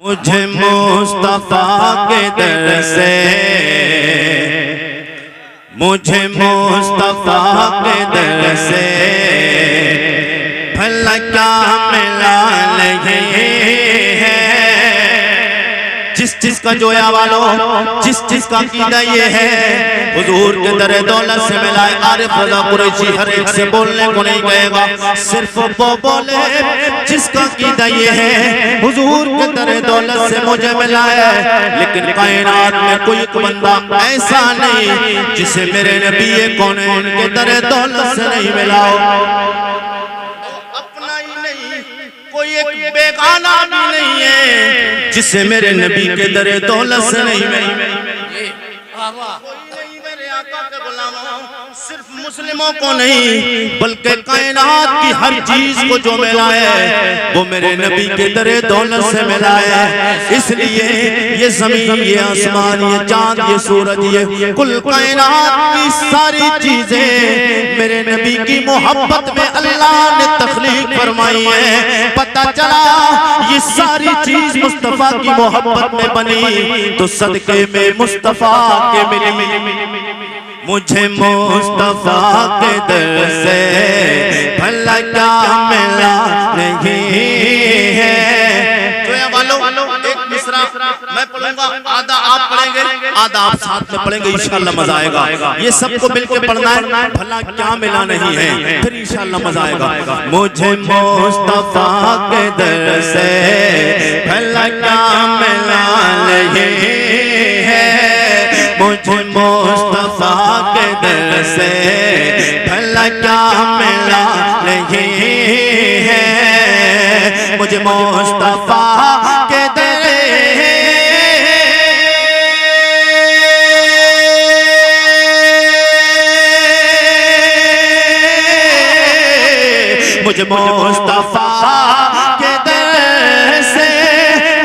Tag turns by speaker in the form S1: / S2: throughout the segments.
S1: मुझे मुस्तफा के दर से, मुझे मुस्तफा के दर से भला क्या मिला नहीं है। जिस का जोया वालों, जिस का कीदा ये है, हुजूर के दर दौलत से मिला है। आरिफ रज़ा कुरैशी हर एक से बोलने को नहीं कहेगा, सिर्फ वो बोले जिसका कीदा ये है, हुजूर के दर दौलत से मुझे मिला है। लेकिन कायनात में कोई बंदा ऐसा नहीं जिसे मेरे नबी कौनैन के दर दौलत से नहीं मिला हो। अपना ही नहीं, कोई एक बेगाना भी नहीं है जिसे मेरे नबी के दर दौलत से नहीं मिला। सिर्फ मुस्लिमों को नहीं बल्कि कायनात की हर चीज को जो मिला है वो मेरे नबी के दर दौलत से मिला है। इसलिए ये जमीन, ये आसमान, ये चांद, ये सूरज, ये कुल कायनात की सारी चीजें मेरे नबी की मोहब्बत में अल्लाह ने तख्लीक फरमाई है। पता चला ये सारी चीज मुस्तफा की मोहब्बत में बनी तो सदके में मुस्तफा के मिली। मुझे मुस्तफा के दर से भला क्या मिला नहीं है। तो ये वालों एक मिसरा मैं पढ़ूंगा, आधा आप पढ़ेंगे, आधा आप साथ में पढ़ेंगे, इंशाअल्लाह मजा आएगा। ये सबको मिलकर पढ़ना है, भला क्या मिला नहीं है, फिर इंशाअल्लाह मजा आएगा। मुझे मुस्तफा के दर से भला क्या मिला नहीं है। मुझे मुस्तफा के दर से भला क्या मिला नहीं है। मुझे मुस्तफा के दर मुझे मुस्तफा के दर से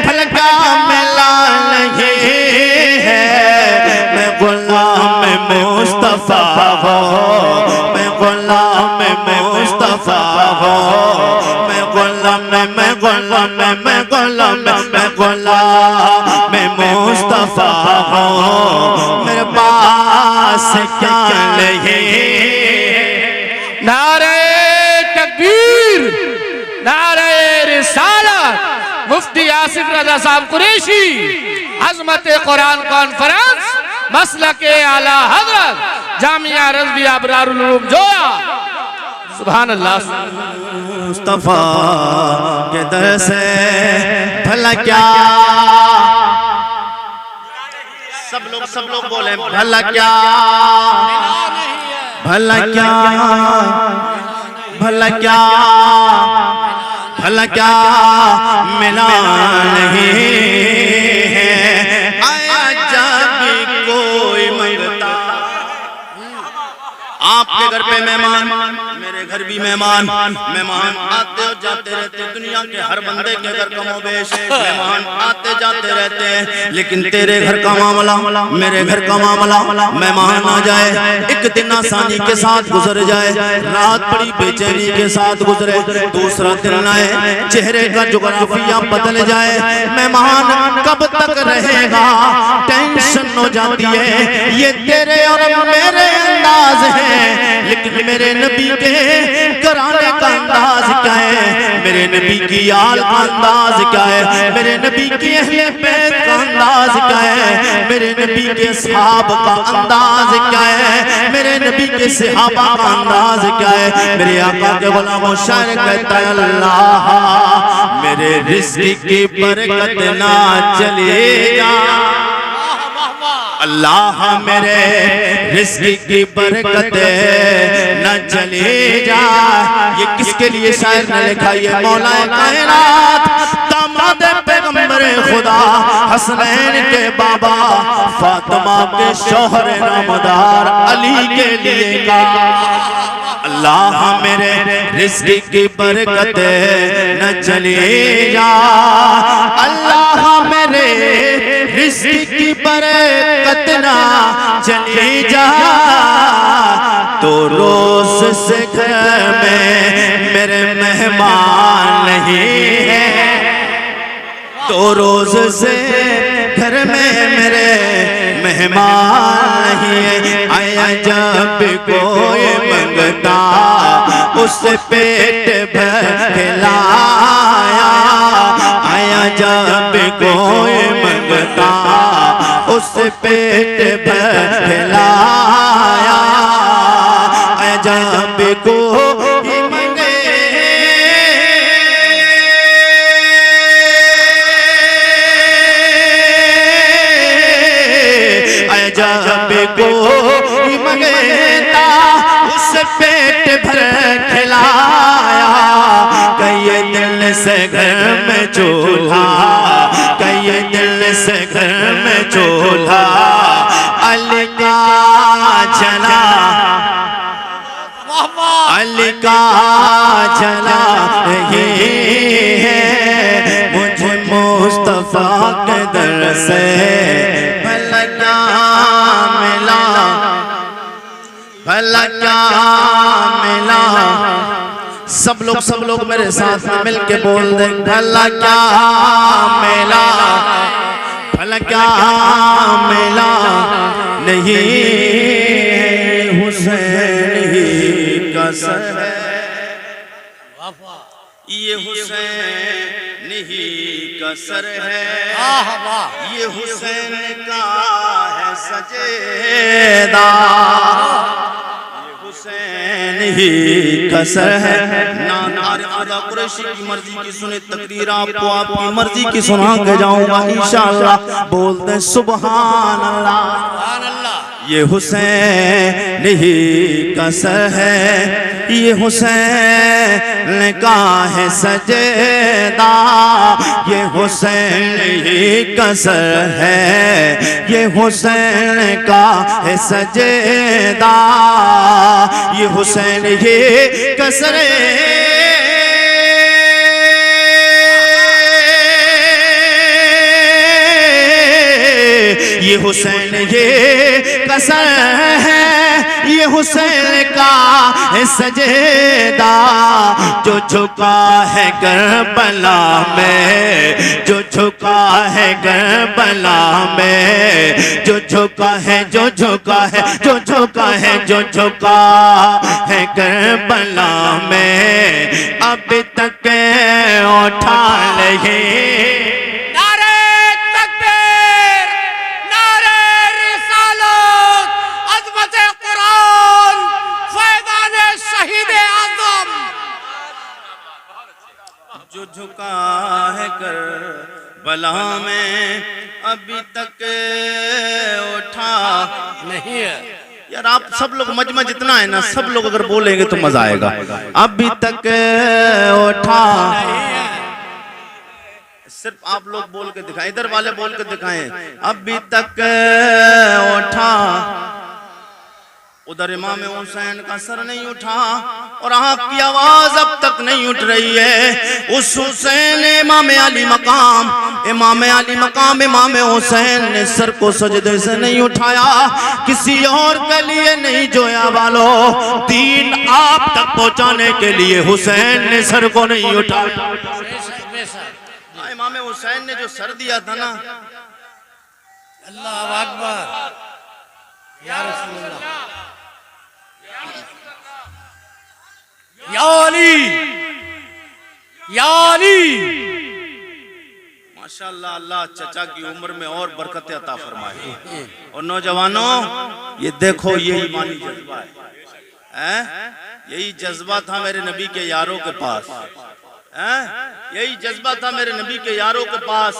S1: भला क्या मिला नहीं है। मैं गुलाम मुस्तफा हो, मैं गुलाम मुस्तफा हो, मैं गुलाम मुस्तफा हो। मेरे पास क्या नहीं।
S2: नारे तकबीर, नारे रिसालत, मुफ्ती आसिफ रज़ा साहब कुरैशी, अज़मत कुरान कॉन्फ्रेंस, मसलके आला हज़रत जामिया रज़विया अबरारुल उलूम जोया। सुभान अल्लाह।
S1: मुस्तफा के दर से भला क्या, सब लोग बोले भला क्या, भला क्या, भला क्या, भला क्या मिला नहीं है। आया जब कोई मंगता, आपके घर पे मेहमान, मेरे घर भी मेहमान, मेहमान आते और जाते रहते। दुनिया के हर बंदे के घर कमोबेश मेहमान आते जाते रहते हैं। लेकिन तेरे घर का मामला, मेरे घर का मामला, मेहमान आ जाए एक दिन आसानी के साथ गुजर जाए, रात बड़ी बेचैनी के साथ गुजरे, दूसरा दिन आए चेहरे का जुगराफिया बदल जाए। मेहमान कब तक रहेगा, टेंशन हो जाती है। ये तेरे और मेरे अंदाज है, लेकिन मेरे नबी के घराने का अंदाज क्या है, मेरे नबी की आल का अंदाज क्या है, मेरे नबी की अहले बैत का अंदाज क्या है, मेरे नबी के सहाब का अंदाज क्या है, मेरे नबी के सहाबा का अंदाज क्या है। मेरे आका के गुलाम शायर कहता है अल्लाह मेरे रिज़्क़ की बरकत ना चलेगा, अल्लाह मेरे रिज़्क़ की बरकत न चले जा। ये किसके लिए शायर ने लिखा? ये मौला कायनात दामाद पैगंबर खुदा हसनैन के बाबा फातिमा के शौहर नामदार अली के लिए का। अल्लाह मेरे रिज़्क़ की बरकत न चले जा, अल्लाह मेरे रिज़्क़ की बरकत ना चली जा। तो रोज से घर में मेरे मेहमान नहीं है। तो रोज से घर में मेरे मेहमान ही आया, जब कोई मंगता उससे पेट भर खिलाया, आया जब कोई मंगता उससे पेट भर खिलाया, आया जब कोई मंगे जब कोई मंगता उससे पेट भर खिलाया, कई दिल से घर में चूल्हा, कई दिल से घर में चूल्हा अली का जला, अली का जला रही है, मुझे मुस्तफा के दर से भला क्या मिला। सब लोग मेरे साथ में मिल के बोल दे, भला क्या मिला, भला क्या मिला, नहीं हुसैन ही का सर है, ये हुसैन ही का सर है, ये हुसैन का है सजेदा, ये हुसैन ही का सर है। नारे खुदा कुरैशी की मर्जी की सुने तकरीर आपको आपकी मर्जी की सुना के जाऊंगा इंशाअल्लाह। बोलते सुभान अल्लाह, सुभान अल्लाह। ये हुसैन ही का सर है, ये हुसैन का है सजेदा, ये हुसैन ही का सर है, ये हुसैन का है सजेदा, ये हुसैन ही का सर है, ये हुसैन ये कसर है, ये हुसैन का है सजेदा, जो झुका है करबला में, जो झुका है करबला में, जो झुका है, जो झुका है, जो झुका है, जो झुका है करबला में, अभी तक उठा लगे जो झुका है करबला में, अभी तक उठा नहीं है। यार आप सब लोग मजमा जितना है ना, सब लोग अगर बोलेंगे तो मजा आएगा। अभी तक उठा, सिर्फ आप लोग बोल के दिखाएं, इधर वाले बोल के दिखाएं, अभी तक उठा, उधर इमाम हुसैन का सर नहीं उठा और आँख की आवाज अब तक नहीं उठ रही है। उस हुसैन इमाम अली मकाम, इमाम अली मकाम इमाम हुसैन ने सर को सजदे से नहीं उठाया, किसी और के लिए नहीं जोया वालो, दीन आप तक पहुंचाने के लिए हुसैन ने सर को नहीं उठाया। इमाम हुसैन ने जो सर दिया था ना, अल्लाह अकबर, या रसूल अल्लाह, या अली, या अली, माशाअल्लाह। अल्लाह चचा की उम्र में और बरकत अता फरमाए। और नौजवानों ये देखो, ये ईमानी जज्बा है, यही जज्बा था मेरे नबी के यारों के पास, यही जज्बा था मेरे नबी के यारों के पास।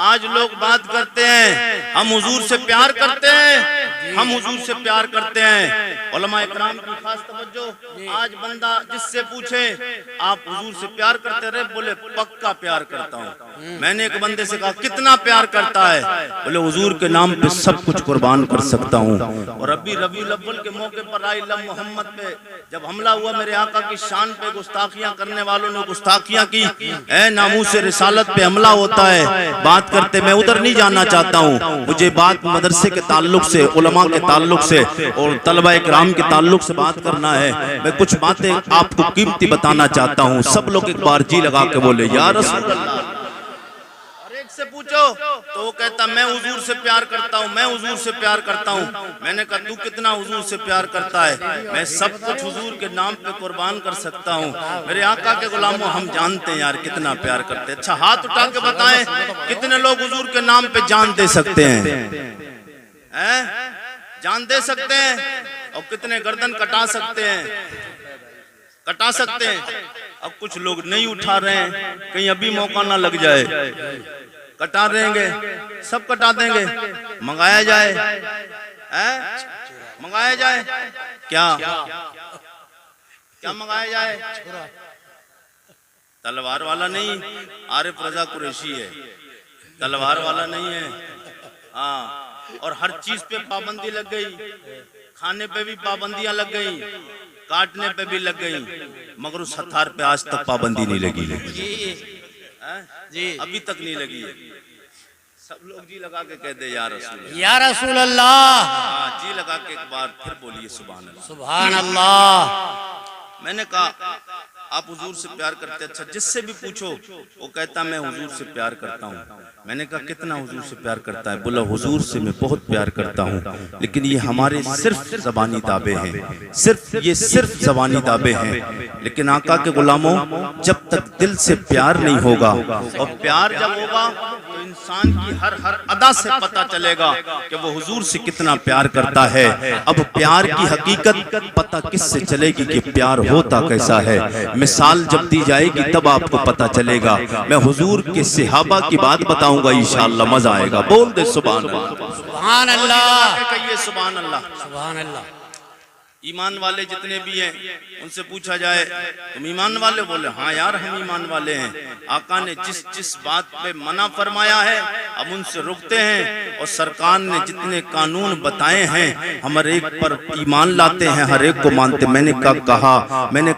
S1: आज लोग बात करते हैं हम हुजूर से प्यार करते हैं, हम हुजूर से प्यार करते हैं। उलमा इकराम की खास तवज्जो, आज बंदा जिससे पूछे आप हुजूर से प्यार करते रहे, बोले पक्का प्यार करता हूँ। मैंने एक बंदे से कहा कितना प्यार करता है, बोले हुजूर के नाम पे सब कुछ कुर्बान कर सकता हूँ। और अभी रबीउल अव्वल के मौके पर आई लम मोहम्मद पे जब हमला हुआ, मेरे आका की शान पे गुस्ताखियां करने वालों ने गुस्ताखियां की, नामूस रिसालत पे हमला होता है, बात करते। मैं उधर नहीं जाना चाहता हूँ, मुझे बात मदरसे के ताल्लुक से, उलमा के ताल्लुक से और तलबा इकराम के ताल्लुक से बात करना है। मैं कुछ बातें आपको कीमती बताना चाहता हूँ। सब लोग एक बार जी लगा के बोले या रसूल अल्लाह। अरे से पूछो तो वो कहता मैं हुजूर से प्यार करता हूँ, मैं हुजूर से प्यार करता हूँ। मैंने कहा तू कितना हुजूर से प्यार करता है? मैं सब कुछ हुजूर के नाम पे कुर्बान कर सकता हूँ। मेरे आका के गुलामों, हम जानते हैं यार कितना प्यार करते हैं। अच्छा हाथ उठा के बताएं कितने लोग हुजूर के नाम पे जान दे सकते हैं? जान दे सकते हैं? और कितने गर्दन कटा सकते हैं? कटा सकते हैं। अब कुछ लोग नहीं उठा रहे हैं, कहीं अभी मौका ना लग जाए, कटा देंगे, सब कटा देंगे। मंगाया जाए, मंगाया जाए क्या? क्या मंगाया जाए? तलवार वाला नहीं, आरिफ रजा कुरैशी है, तलवार वाला नहीं है। हाँ, और हर चीज पे पाबंदी लग गई, खाने पे भी पाबंदियां लग गई, काटने पे भी लग गई, मगर उस हथार पे आज तक पाबंदी नहीं लगी जी, अभी तक नहीं लगी है। सब लोग जी लगा के कह दे या रसूल अल्लाह। हाँ, जी लगा के एक बार फिर बोलिए सुभान अल्लाह,
S2: सुभान अल्लाह।
S1: मैंने कहा आप हुजूर से प्यार करते? अच्छा जिससे भी पूछो वो कहता मैं हुजूर से प्यार करता हूँ। मैंने कहा कितना हुजूर से प्यार करता है? बोला हुजूर से मैं बहुत प्यार करता हूँ, लेकिन ये हमारे सिर्फ ज़बानी दावे हैं, सिर्फ ज़बानी दावे हैं। लेकिन आका के गुलामों, जब तक दिल से प्यार नहीं होगा, और प्यार जब होगा तो इंसान की हर अदा से पता चलेगा कि वो हुजूर से कितना प्यार करता है। अब प्यार की हकीकत पता किससे चलेगी कि प्यार होता कैसा है? मिसाल जब दी जाएगी तब आपको पता चलेगा। मैं हुजूर के सहाबा की बात बताऊंगा, इंशाअल्लाह मजा आएगा। बोल दे सुभान अल्लाह,
S2: सुभान अल्लाह,
S1: कहिए सुभान अल्लाह,
S2: सुभान अल्लाह।
S1: ईमान वाले जितने भी हैं उनसे पूछा जाए तुम ईमान वाले? बोले हाँ यार हम ईमान वाले हैं। आका ने जिस बात पे मना फरमाया है अब उनसे रुकते हैं, और सरकार ने जितने कानून बताए हैं हम हर एक पर ईमान लाते हैं, हर एक को मानते। मैंने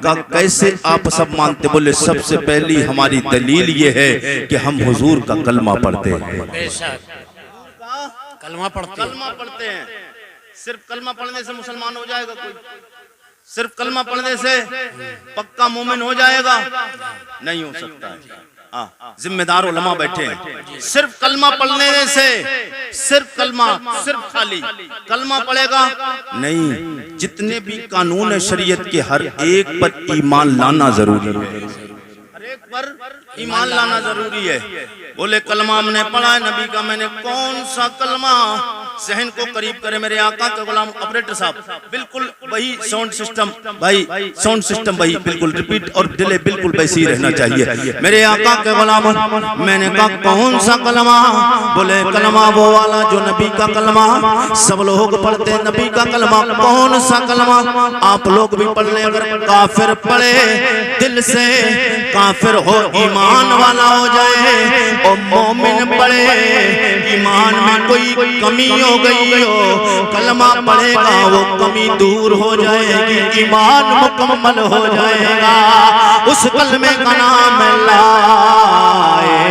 S1: कहा कैसे आप सब मानते? बोले सबसे पहली हमारी दलील ये है कि हम हुजूर का कलमा पढ़ते हैं।
S2: बेशक कलमा
S1: पढ़ते हैं। सिर्फ कलमा पढ़ने से मुसलमान हो जाएगा कोई? सिर्फ कलमा पढ़ने से पक्का मोमिन हो जाएगा? नहीं हो सकता है। जिम्मेदार उलमा बैठे हैं। सिर्फ कलमा पढ़ने से, सिर्फ कलमा, सिर्फ खाली कलमा पढ़ेगा नहीं, जितने भी कानून है शरीयत के हर एक पर ईमान लाना जरूरी है, हर एक पर ईमान लाना जरूरी है। बोले कलमा हमने पढ़ा है नबी का। मैंने कौन सा कलमा? जहन को करीब करे मेरे आका के गुलाम। ऑपरेटर साहब बिल्कुल वही साउंड सिस्टम, भाई साउंड सिस्टम वही बिल्कुल रिपीट और डिले बिल्कुल वैसे ही रहना चाहिए। मेरे आका के गुलाम, मैंने कहा कौन सा कलमा? बोले कलमा वो वाला जो नबी का कलमा सब लोग पढ़ते हैं, नबी का कलमा। कौन सा कलमा? आप लोग भी पढ़ ले। अगर काफिर पढ़े दिल से काफिर हो, ईमान वाला हो जाए, और मोमिन पढ़े ईमान में कोई कमी हो गई हो, कलमा पढ़ेगा वो कमी दूर हो जाएगी, ईमान मुकम्मल हो जाएगा। उस कलमे का नाम है ला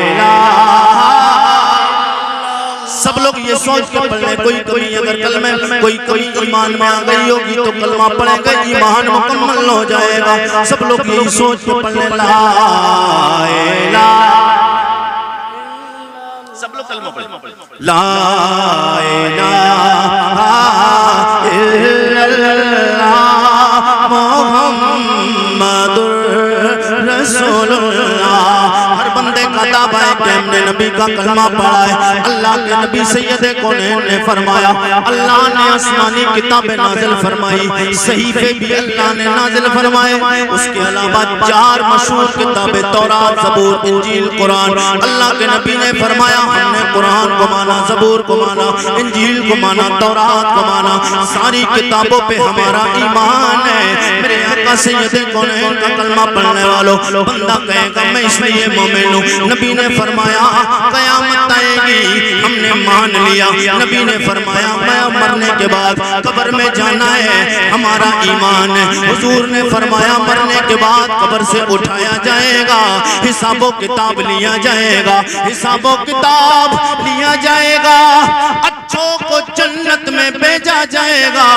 S1: इलाहा। सब लोग ये सोच के पढ़ लें कोई कमी अगर कलमे में कोई कमी ईमान में आ गई होगी तो कलमा पढ़ेगा ईमान मुकम्मल हो जाएगा। सब लोग यही सोच के पढ़ लें ला इलाहा। सब लोग कलमा पढ़ें ला इलाहा इल्लल्लाह मुहम्मदुर रसूलुल्लाह। हर बंदे का दावा है कि हमने नबी का कलमा पढ़ा है। अल्लाह के नबी सैयदे कौनैन ने फरमाया, अल्लाह ने आसमानी किताबें नाज़िल फरमाई, सहीफे भी अल्लाह ने नाज़िल फरमाए। उसके अलावा 4 मशहूर किताबें तौरात, ज़बूर, इंजील, कुरान। अल्लाह के नबी ने फरमाया हमने कुरान को माना, ज़बूर को माना, इंजील को माना, तौरात को माना। सारी किताबों पे हमारा ईमान है। मेरे आका सैयदे कौनैन का कलमा पढ़ने वालों, बंदा कहेगा मैं इसलिए मोमिन हूँ। नबी ने फरमाया क़यामत आएगी, हमने मान लिया। नबी ने फरमाया मैं मरने के बाद कब्र में जाना है, हमारा ईमान है। हुजूर ने फरमाया मरने के बाद कब्र से उठाया जाएगा, हिसाबो किताब लिया जाएगा, हिसाबो किताब लिया जाएगा। अच्छों को जन्नत में में भेजा जाएगा,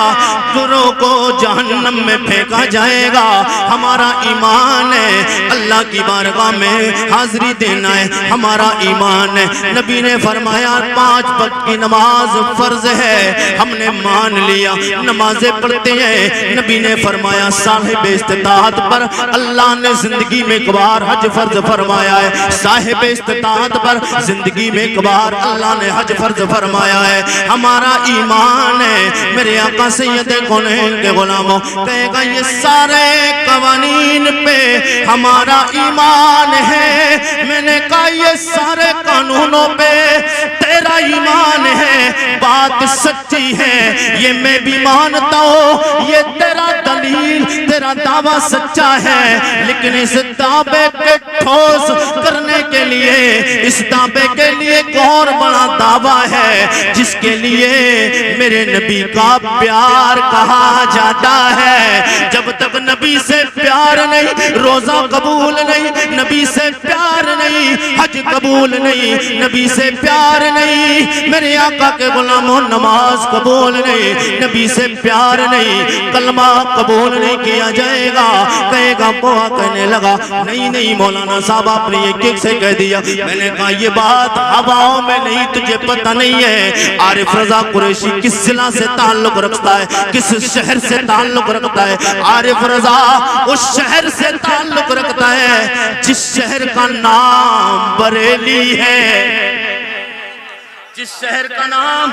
S1: गुरों को जहन्नम में फेंका जाएगा। हमारा ईमान है, अल्लाह की बारगाह में हाजिरी देना है हमारा ईमान है। नबी ने फरमाया 5 वक्त की नमाज फर्ज है, हमने मान लिया, नमाजें पढ़ते हैं। नबी ने फरमाया साहिब इस्तिताअत पर अल्लाह ने जिंदगी में एक बार हज फर्ज फरमाया है। साहिब इस्तिताअत पर जिंदगी में एक बार अल्लाह ने हज फर्ज फरमाया है। हमारा ईमान है। मेरे आका सैयद कौनैन के गुलामों कहेगा ये सारे कवानीन पे हमारा ईमान है। मैंने कहा ये सारे कानूनों पे तेरा ईमान है। बात सच्ची है, ये मैं भी मानता हूँ, ये तेरा दलील तेरा दावा सच्चा है। लेकिन इस दावे के ठोस करने के लिए, इस दावे के लिए एक और बड़ा दावा है जिसके लिए मेरे नबी का प्यार कहा जाता है। जब तक नबी से प्यार नहीं, रोजा कबूल नहीं, नबी से प्यार नहीं, हज कबूल नहीं, नबी से प्यार नहीं, मेरे आका के गुलामों नमाज कबूल नहीं, नबी से प्यार नहीं, कलमा कबूल नहीं किया जाएगा। कहेगा बुआ कहने लगा नहीं नहीं मौलाना साहब आपने ये किससे कह दिया? मैंने कहा ये बात हवाओं में नहीं, तुझे पता नहीं है आरिफ रजा कुरैशी किस जिला से ताल्लुक रखता है, किस शहर से ताल्लुक रखता है। आरिफ रजा उस शहर से ताल्लुक रखता है जिस शहर का नाम बरेली है, जिस शहर का नाम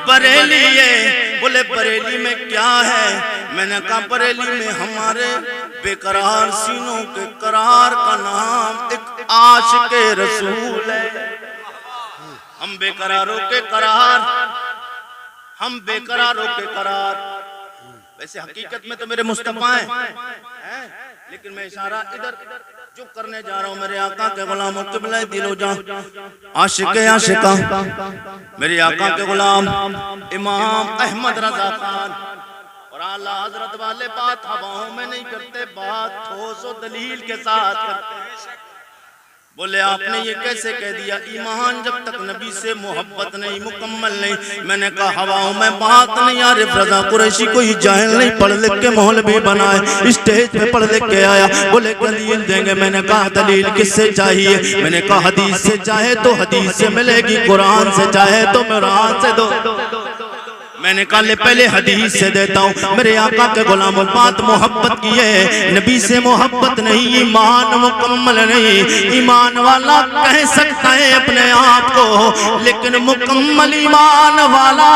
S1: बरेली है। बोले बरेली में क्या है? मैंने कहा बरेली में हमारे बेकरार सीनों के करार का नाम एक आशिक रसूल है। हम बेकरारों के करार, हम बेकरारों के करार। वैसे हकीकत में तो मेरे मुस्तफा हैं, लेकिन मैं इशारा इधर जो करने जा रहा हूँ मेरे आका के गुलाम क़िबला दिलो जा आशिक आशिका मेरे आका के गुलाम इमाम अहमद रजा खान और आला हजरत वाले बात हवाओं में नहीं करते, बात ठोस और दलील के साथ करते हैं। बोले आपने ये कैसे कह दिया? ईमान जब तक नबी से मोहब्बत नहीं, मुकम्मल नहीं। मैंने कहा हवाओं में बात नहीं। आरिफ रजा कुरैशी कोई जाहिल नहीं, पढ़ लिख के मौलवी बनाए, स्टेज पे पढ़ लिख के आया। बोले दलील देंगे। मैंने कहा दलील किससे चाहिए? मैंने कहा हदीस से चाहे तो हदीस से मिलेगी, कुरान से चाहे तो कुरान से दो। मैंने कहा ले पहले हदीस से देता हूँ। मेरे आका के गुलाम बात मोहब्बत की है, नबी से मोहब्बत नहीं, ईमान मुकम्मल नहीं। ईमान वाला कह सकता है अपने आप को, लेकिन मुकम्मल ईमान वाला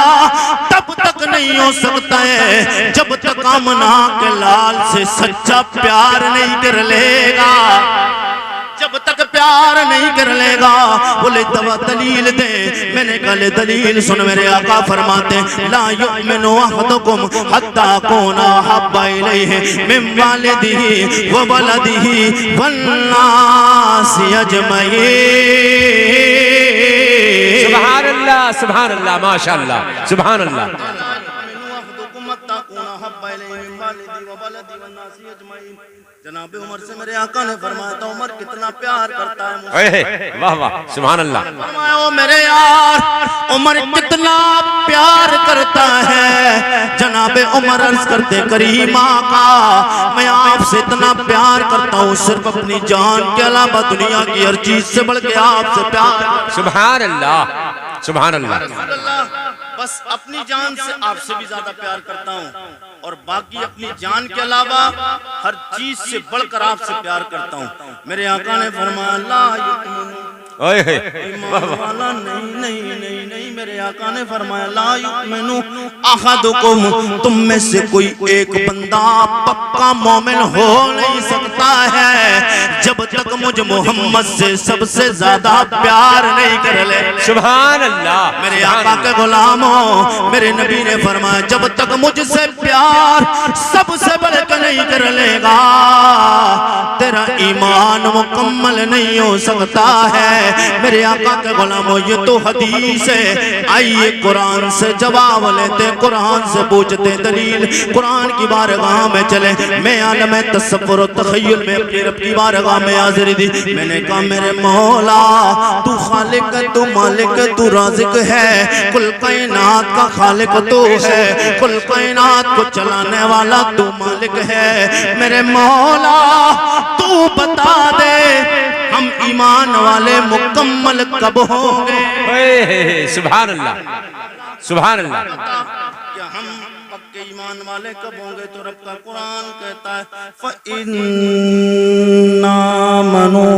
S1: तब तक नहीं हो सकता है जब तक आमना के लाल से सच्चा प्यार नहीं कर लेगा, जब तक प्यार नहीं कर लेगा। बोले दवा दलील दे। मैंने कहा ले दलील सुन। मेरे आका फरमाते ला युमिनु अहदुकुम हत्ता कुना हब्बा इलैहि मिन वालिदिही व वलदिही वन्नासि अजमईन।
S3: सुभान अल्लाह, सुभान अल्लाह, माशाअल्लाह, सुभान अल्लाह।
S1: जनाब उमर से मेरे आका ने फरमाया था उमर कितना प्यार करता है मुझसे।
S3: वाह वाह, सुभान अल्लाह।
S1: फरमाया ओ मेरे यार उमर कितना प्यार करता है। जनाब उमर अर्ज करते करीम आका मैं आपसे इतना प्यार करता हूँ, सिर्फ अपनी जान के अलावा दुनिया की हर चीज से बढ़ के आपसे प्यार।
S3: सुभान अल्लाह, सुभान अल्लाह।
S1: बस अपनी जान से आपसे भी ज्यादा प्यार करता हूँ और बाकी अपनी जान के अलावा हर चीज से बढ़कर आपसे प्यार करता हूँ। मेरे आका ने फरमाया ला युमिनु वाला नहीं नहीं नहीं नहीं। मेरे आका ने फरमाया ला युमिनु अहदुकुम, तुम में से कोई एक बंदा पक्का मोमिन हो नहीं सकता है जब तक मुझ मोहम्मद से सबसे ज्यादा प्यार नहीं कर ले।
S3: सुभान अल्लाह।
S1: मेरे आका के गुलामों मेरे नबी ने फरमाया जब तक मुझसे प्यार सबसे बढ़कर नहीं कर लेगा तेरा ईमान मुकम्मल नहीं हो सकता है। मेरे आका के गुलामों ये तो हदीस है। आइए कुरान से जवाब लेते, कुरान से पूछते दलील। कुरान की बारगाह में चले, मैं आलम तसव्वुर और तखय्युल में अपने रब की बारगाह में हाजिरी दी। मैंने कहा मेरे मौला तू खालिक है, तू मालिक है, तू राज़िक है, कुल कायनात का खालिक तू है, कुल कायनात को चलाने वाला तू मालिक है। मेरे मौला तू बता दे हम ईमान वाले मुकम्मल कब होंगे?
S3: सुभान अल्लाह, सुभान अल्लाह।
S1: क्या हम पक्के ईमान वाले कब होंगे? तो रब का कुरान कहता है फ़इन्ना मनो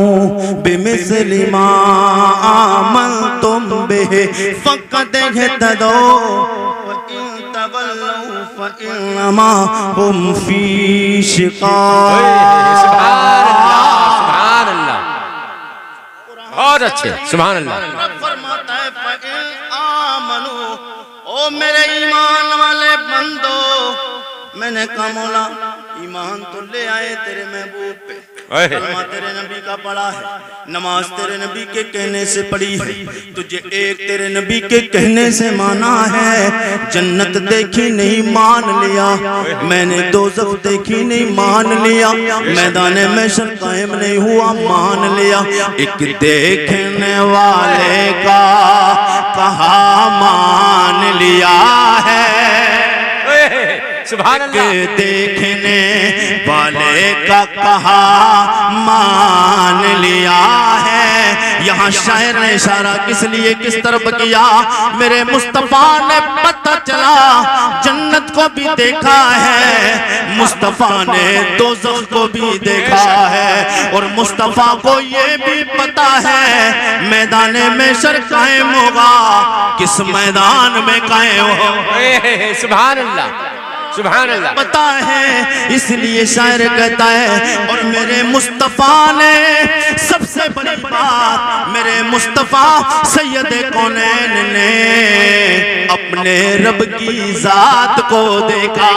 S1: बिमिस्लि मा आमनतुम बिहि फ़क़द इह्तदौ व इन तवल्लौ फ़इन्नमा हुम फ़ी शिक़ाक़।
S3: सुभान अल्लाह, बहुत अच्छे, सुभान अल्लाह।
S1: फरमाता है फ़इन आमनू, ओ मेरे ईमान वाले बंदो। मैंने कहा मौला ईमान तो ले आए तेरे महबूब पे, कलमा तेरे नबी का पढ़ा है, नमाज तेरे नबी के कहने से पढ़ी है, तुझे एक तेरे नबी के कहने से माना है। जन्नत देखी नहीं मान लिया, मैंने दोज़ख देखी नहीं मान लिया, मैदान में शर कायम नहीं हुआ मान लिया। एक देखने वाले का कहा मान लिया है,
S3: सुभान अल्लाह।
S1: देखने वाले का कहा मान लिया है। यहाँ शायर ने इशारा किस लिए किस तरफ किया? मेरे मुस्तफा ने पता चला जन्नत को भी देखा है, मुस्तफा ने दोज़ख को भी देखा है, और मुस्तफा को ये भी पता है मैदान में शर कायम होगा, किस मैदान में कायम होगा।
S3: सुभान अल्लाह, सुभान अल्लाह।
S1: पता है, इसलिए शायर कहता है और मेरे मुस्तफा ने सबसे बड़ी बात, मेरे मुस्तफा सैयद कौनैन ने अपने रब की जात को देखा।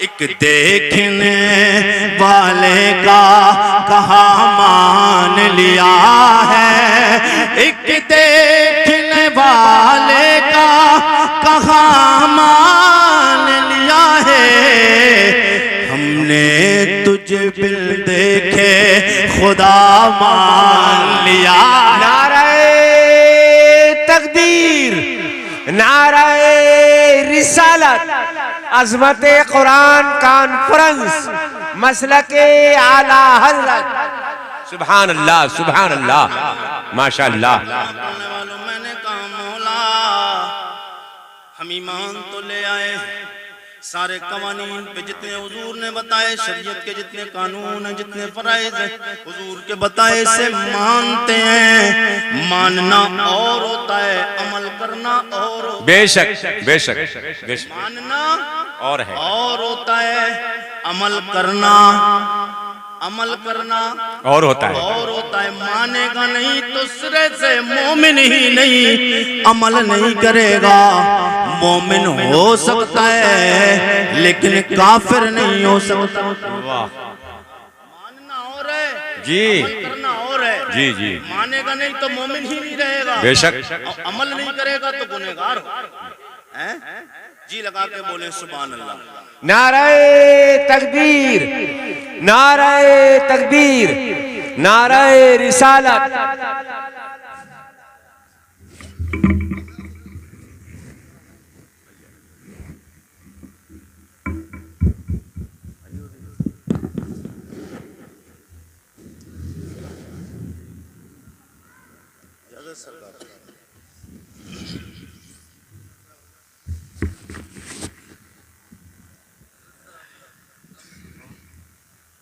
S1: एक देखने वाले का कहा मान लिया है, एक देखने वाले का कहा मान लिया है। हमने तुझे बिल देखे खुदा मान लिया।
S3: नाराए तकबीर, नाराए रिसालत, अज़मत कुरान कॉन्फ्रेंस, मसलके आला हज़रत। सुभान अल्लाह, सुभान अल्लाह, माशाअल्लाह।
S1: मैंने कहा मौला हम ईमान तो ले आए, सारे कवानीन पे जितने हुजूर ने बताए, शरीयत के जितने कानून हैं, जितने फराइज हैं, हुजूर के बताए से मानते हैं। मानना और होता है, अमल करना और होता है।
S3: बेशक, बेशक, बेशक।
S1: मानना
S3: और है,
S1: और होता है, अमल करना, अमल करना
S3: और होता है,
S1: और होता है। मानेगा नहीं तो सिरे से मोमिन ही नहीं, अमल नहीं करेगा। मोमिन हो सकता है लेकिन काफिर नहीं हो सकता।
S3: वाह
S1: मानना और है,
S3: जी,
S1: अमल करना और है।
S3: जी जी,
S1: मानेगा नहीं तो मोमिन ही नहीं रहेगा,
S3: बेशक।
S1: अमल नहीं करेगा तो गुनहगार हो। हैं? जी लगा के बोले सुभान अल्लाह।
S3: नाराए तकबीर, नाराए तकबीर, नाराए रिसालत।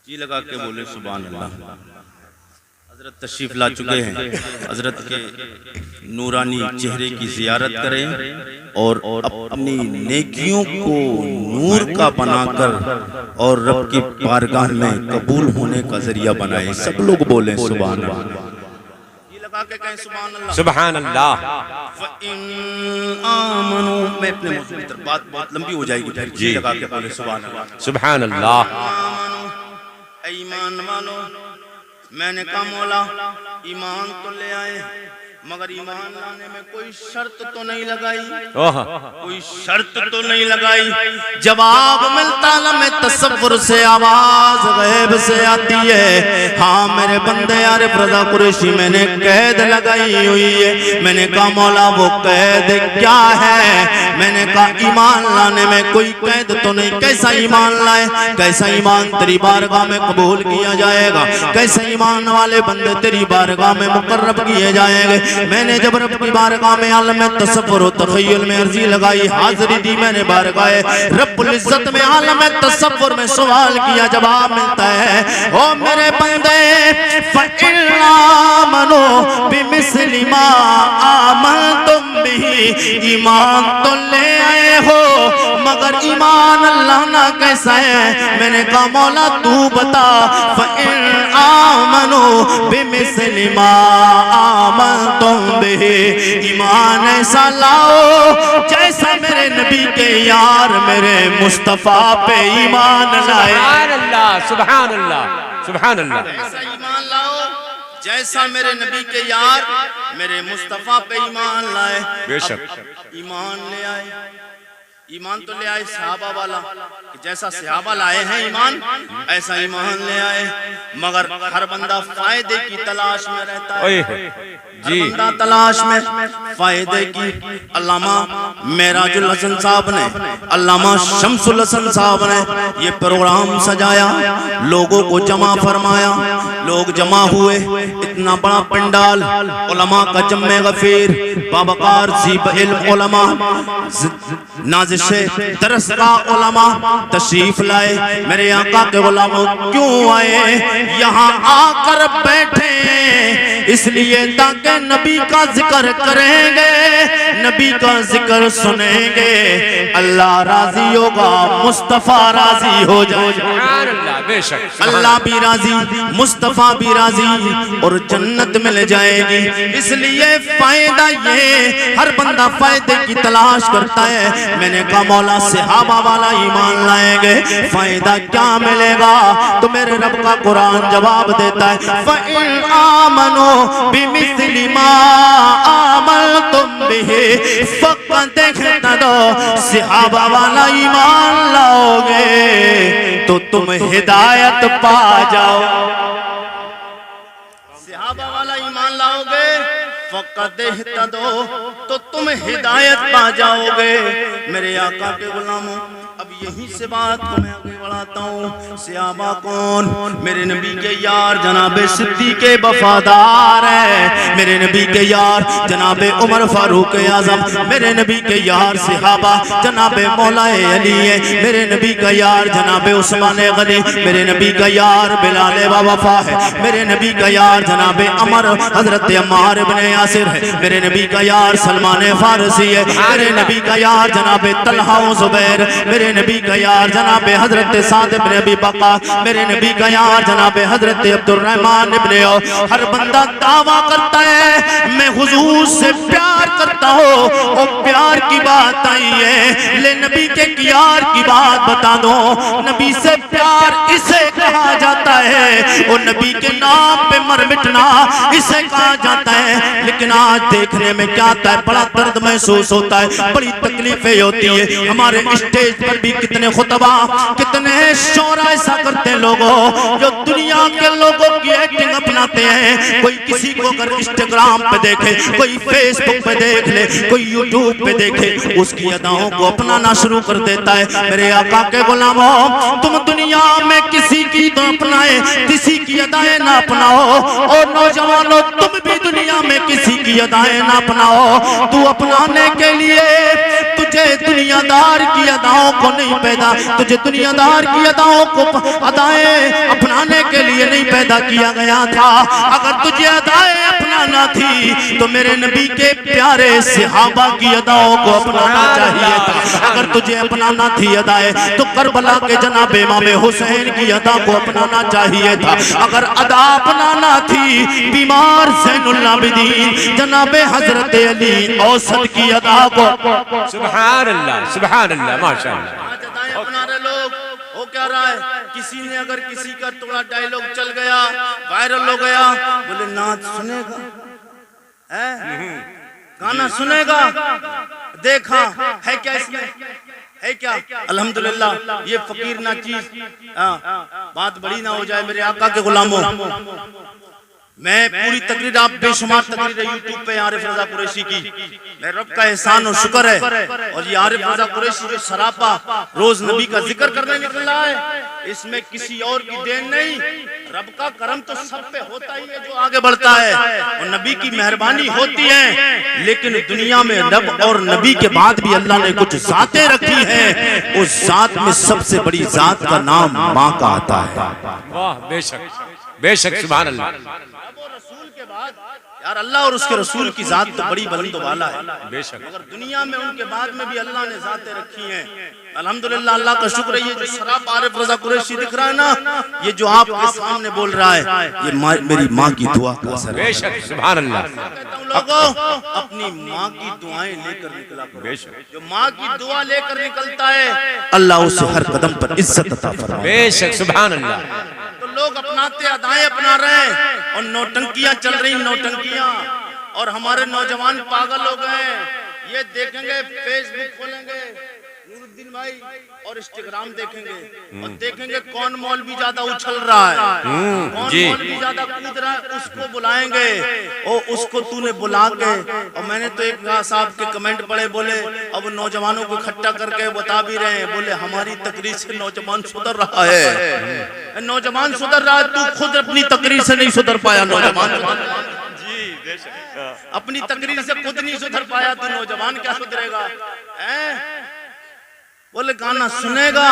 S1: जी लगा के बोले सुभान अल्लाह। हजरत तशरीफ ला चुके हैं, हजरत के नूरानी चेहरे की जियारत करें और अपनी नेकियों को नूर का बनाकर और रब की बारगाह में कबूल होने का जरिया बनाए। सब लोग बोले सुभान अल्लाह। जी लगा के कहें सुभान अल्लाह,
S3: सुभान अल्लाह।
S1: फ़इन आमनू। मैं अपने मौजूद की तरफ, बात बहुत लंबी हो जाएगी, फिर जी लगा के बोले सुभान अल्लाह।
S3: सुभान अल्लाह।
S1: ईमान वालो, मैंने कहा मौला ईमान तो ले आए, मगर ईमान लाने में कोई शर्त तो नहीं लगाई,
S3: ओह
S1: कोई शर्त तो नहीं लगाई। जवाब मिलता लम्हे तसव्वुर से, आवाज गैब से आती है, हाँ मेरे बंदे यार रज़ा कुरैशी मैंने कैद लगाई हुई है। मैंने कहा मौला वो कैद क्या है? मैंने कहा ईमान लाने में कोई कैद तो नहीं। कैसा ईमान लाए? कैसा ईमान तेरी बारगाह में कबूल किया जाएगा? कैसे ईमान वाले बंदे तेरी बारगाह में मुकर्रब किए जाएंगे? मैंने जब रब की बारगाह में आलम तसव्वुर व तख़य्युल में अर्जी लगाई, हाजिरी दी मैंने बारगाह रब्बुल इज्जत में आलम तसव्वुर में सवाल किया, जवाब मिलता है ओ मेरे बंदे फ़इन आमनू बिमिस्लि मा आमनतुम बिही, ईमान तो ले आए हो मगर ईमान लाना कैसा है? मैंने कहा मौला तू बता। फ़इन आमनू बिमिस्लि मा आमनतुम बिही, ईमान ऐसा लाओ जैसा मेरे नबी के यार मेरे मुस्तफा पे ईमान लाए।
S3: सुभान अल्लाह सुभान अल्लाह सुभान अल्लाह।
S1: ऐसा ईमान लाओ जैसा मेरे नबी के यार मेरे मुस्तफा पे ईमान लाए।
S3: बेशक
S1: ईमान ले आए, ईमान तो ले आए सहाबा वाला, कि जैसा सहाबा लाए हैं ईमान ऐसा ईमान ले आए। मगर हर बंदा फायदे की तलाश में रहता है,
S3: जी
S1: हर बंदा तलाश में फायदे की। अल्लामा मेराजुल हसन साहब ने, अल्लामा शम्सुल हसन साहब ने ये प्रोग्राम सजाया, लोगों को जमा फरमाया, लोग जमा हुए, इतना बड़ा पंडाल, उलमा का जम्मे गफीर, बाबकार ज़ीब इल्म उलमा, नाज़िशे दरस का उलमा तशरीफ लाए। मेरे आका के गुलामों क्यों आए? यहाँ आकर बैठे इसलिए ताकि नबी का जिक्र करेंगे, नबी का जिक्र सुनेंगे, अल्लाह राजी होगा, मुस्तफा राजी हो जाएगा।
S3: बेशक
S1: अल्लाह भी राजी, मुस्तफा भी राजी और जन्नत मिल जाएगी। इसलिए फायदा ये, हर बंदा फायदे की तलाश करता है। मैंने कहा मौला सहाबा वाला ईमान लाएंगे फायदा क्या मिलेगा? तो मेरे रब का कुरान जवाब देता है फ़इन आमनू बिमिस्लि मा आमनतुम बिही फ़क़द इह्तदौ, सहाबा वाला ईमान लाओगे तो तुम हिदायत पा जाओ। सहाबा वाला ईमान लाओगे फ़क़द इह्तदौ तो तुम हिदायत पा जाओगे। मेरे आका के गुलामों अब यही से बात को मैं आगे बढ़ाता हूँ। सहाबा कौन? मेरे नबी के यार जनाबे सिद्दीक़े वफादार है, मेरे नबी के यार जनाबे उमर फारूक आज़म, मेरे नबी के यार सहाबा जनाबे मौलाए अली है, मेरे नबी का यार जनाबे उस्मान गनी, मेरे नबी का यार बिलाल वफा है, मेरे नबी का यार जनाबे अमर हजरत अम्मार इब्न यासिर है, मेरे नबी का यार सलमान फारसी है, मेरे नबी का यार जनाबे तलहा ज़ुबैर, मेरे नबी का यार जनाबे हजरत साद इब्न अबी वक़्क़ास, मेरे नबी का यार जनाबे हजरत अब्दुर्रहमान इब्न औफ। हर बंदा दावा करता है मैं हुजूर से प्यार करता हूँ, और प्यार की बात आई है, ले नबी के यार की बात बता दो। नबी से प्यार इसे कहा जाता है, और नबी के नाम पे मर मिटना इसे कहा जाता है। लेकिन आज देखने में क्या आता है, बड़ा दर्द महसूस होता है, बड़ी तकलीफें होती है। हमारे स्टेज पर भी कितने खुतबा, कितने शोरा ऐसा करते हैं लोगों जो दुनिया के लोगों की एक्टिंग अपनाते हैं। कोई किसी को अगर इंस्टाग्राम पे देखे, कोई फेसबुक पे देख ले, कोई यूट्यूब पे देखे, उसकी अदाओं को अपनाना शुरू कर देता है। मेरे आका के गुलामों तुम दुनिया में किसी की तो अपनाए, किसी की अदाएं ना अपनाओ। और नौजवानों तुम भी दुनिया में किसी की अदाएं ना अपनाओ। तू अपनाने के लिए तुझे दुनियादार की अदाओं को नहीं पैदा, तुझे दुनियादार की अदाओं को अदाएं अपनाने के लिए नहीं पैदा किया गया था। अगर तुझे अदाएं अपनाना थी तो मेरे नबी के प्यारे सहाबा की अदाओं को अपनाना चाहिए था। अगर तुझे अपनाना थी अदाएं तो करबला के जनाब इमाम हुसैन की अदा को अपनाना चाहिए था। अगर अदा अपनाना थी बीमार ज़ैनुल आबिदीन जनाब हजरत अली औसत की अदा को,
S3: सुभान अल्लाह माशाअल्लाह।
S1: आज अदाएं अपना रहे लोग, हो क्या रहा है? किसी ने अगर किसी का थोड़ा डायलॉग चल गया, वायरल हो गया, बोले नाच सुनेगा, गाना सुनेगा, देखा है क्या इसमें, है क्या? अल्हम्दुलिल्लाह ये फकीर ना चीज बात बड़ी ना हो जाए मेरे आका के गुलामों। मैं पूरी तकरीर, आप बेशुमार तकरीर यूट्यूब पे आरिफ रजा कुरैशी की, मैं रब का एहसान और शुक्र है। और ये आरिफ रजा कुरैशी जो सरापा रोज नबी का जिक्र करने निकल रहा है, इसमें किसी और की देन नहीं, रब का करम तो सब पे होता ही है जो आगे बढ़ता है, और नबी की मेहरबानी होती है। लेकिन दुनिया में रब और नबी के बाद भी अल्लाह ने कुछ जातें रखी हैं, उस जात में सबसे बड़ी जात का नाम माँ का आता है।
S3: वाह, बेशक बेशक, सुभान अल्लाह।
S1: रसूल के बाद यार अल्लाह और उसके रसूल की जात तो बड़ी बुलंद वाला है,
S3: बेशक।
S1: मगर दुनिया में उनके बाद में भी अल्लाह ने जातें रखी हैं। अल्हम्दुलिल्लाह, अल्लाह का शुक्र है। ये जो सराप आरिफ रजा कुरैशी दिख रहा है ना, ये जो आपके सामने बोल रहा है, ये मेरी माँ की दुआ का असर है।
S3: बेशक, सुभान अल्लाह।
S1: कहता हूं लोगों, अपनी माँ की दुआएं लेकर निकला करो।
S3: बेशक,
S1: जो माँ की दुआ लेकर निकलता है, अल्लाह उसे हर कदम पर इज्जत अता फरमाता है।
S3: बेशक, सुभान अल्लाह।
S1: तो लोग अपनाते अदाएं अपना रहे हैं, और नौटंकियां चल रही, नौटंकियां। और हमारे नौजवान पागल हो गए, ये देखेंगे फेसबुक खोलेंगे नूरुद्दीन भाई, और इंस्टाग्राम देखेंगे, और देखेंगे कौन मौलवी ज्यादा उछल रहा है, कौन मौलवी ज्यादा कूद रहा है, उसको बुलाएंगे। और उसको तूने बुला के, और मैंने तो एक साहब के कमेंट पढ़े, बोले अब नौजवानों को इकट्ठा करके बता भी रहे हैं, बोले हमारी तकरीर से नौजवान सुधर रहा है। नौजवान सुधर रहा है, तू खुद अपनी तकरीर से नहीं सुधर पाया। नौजवान अपनी तकरीर से खुद नहीं सुधर पाया, तो नौजवान क्या सुधरेगा? बोले गाना सुनेगा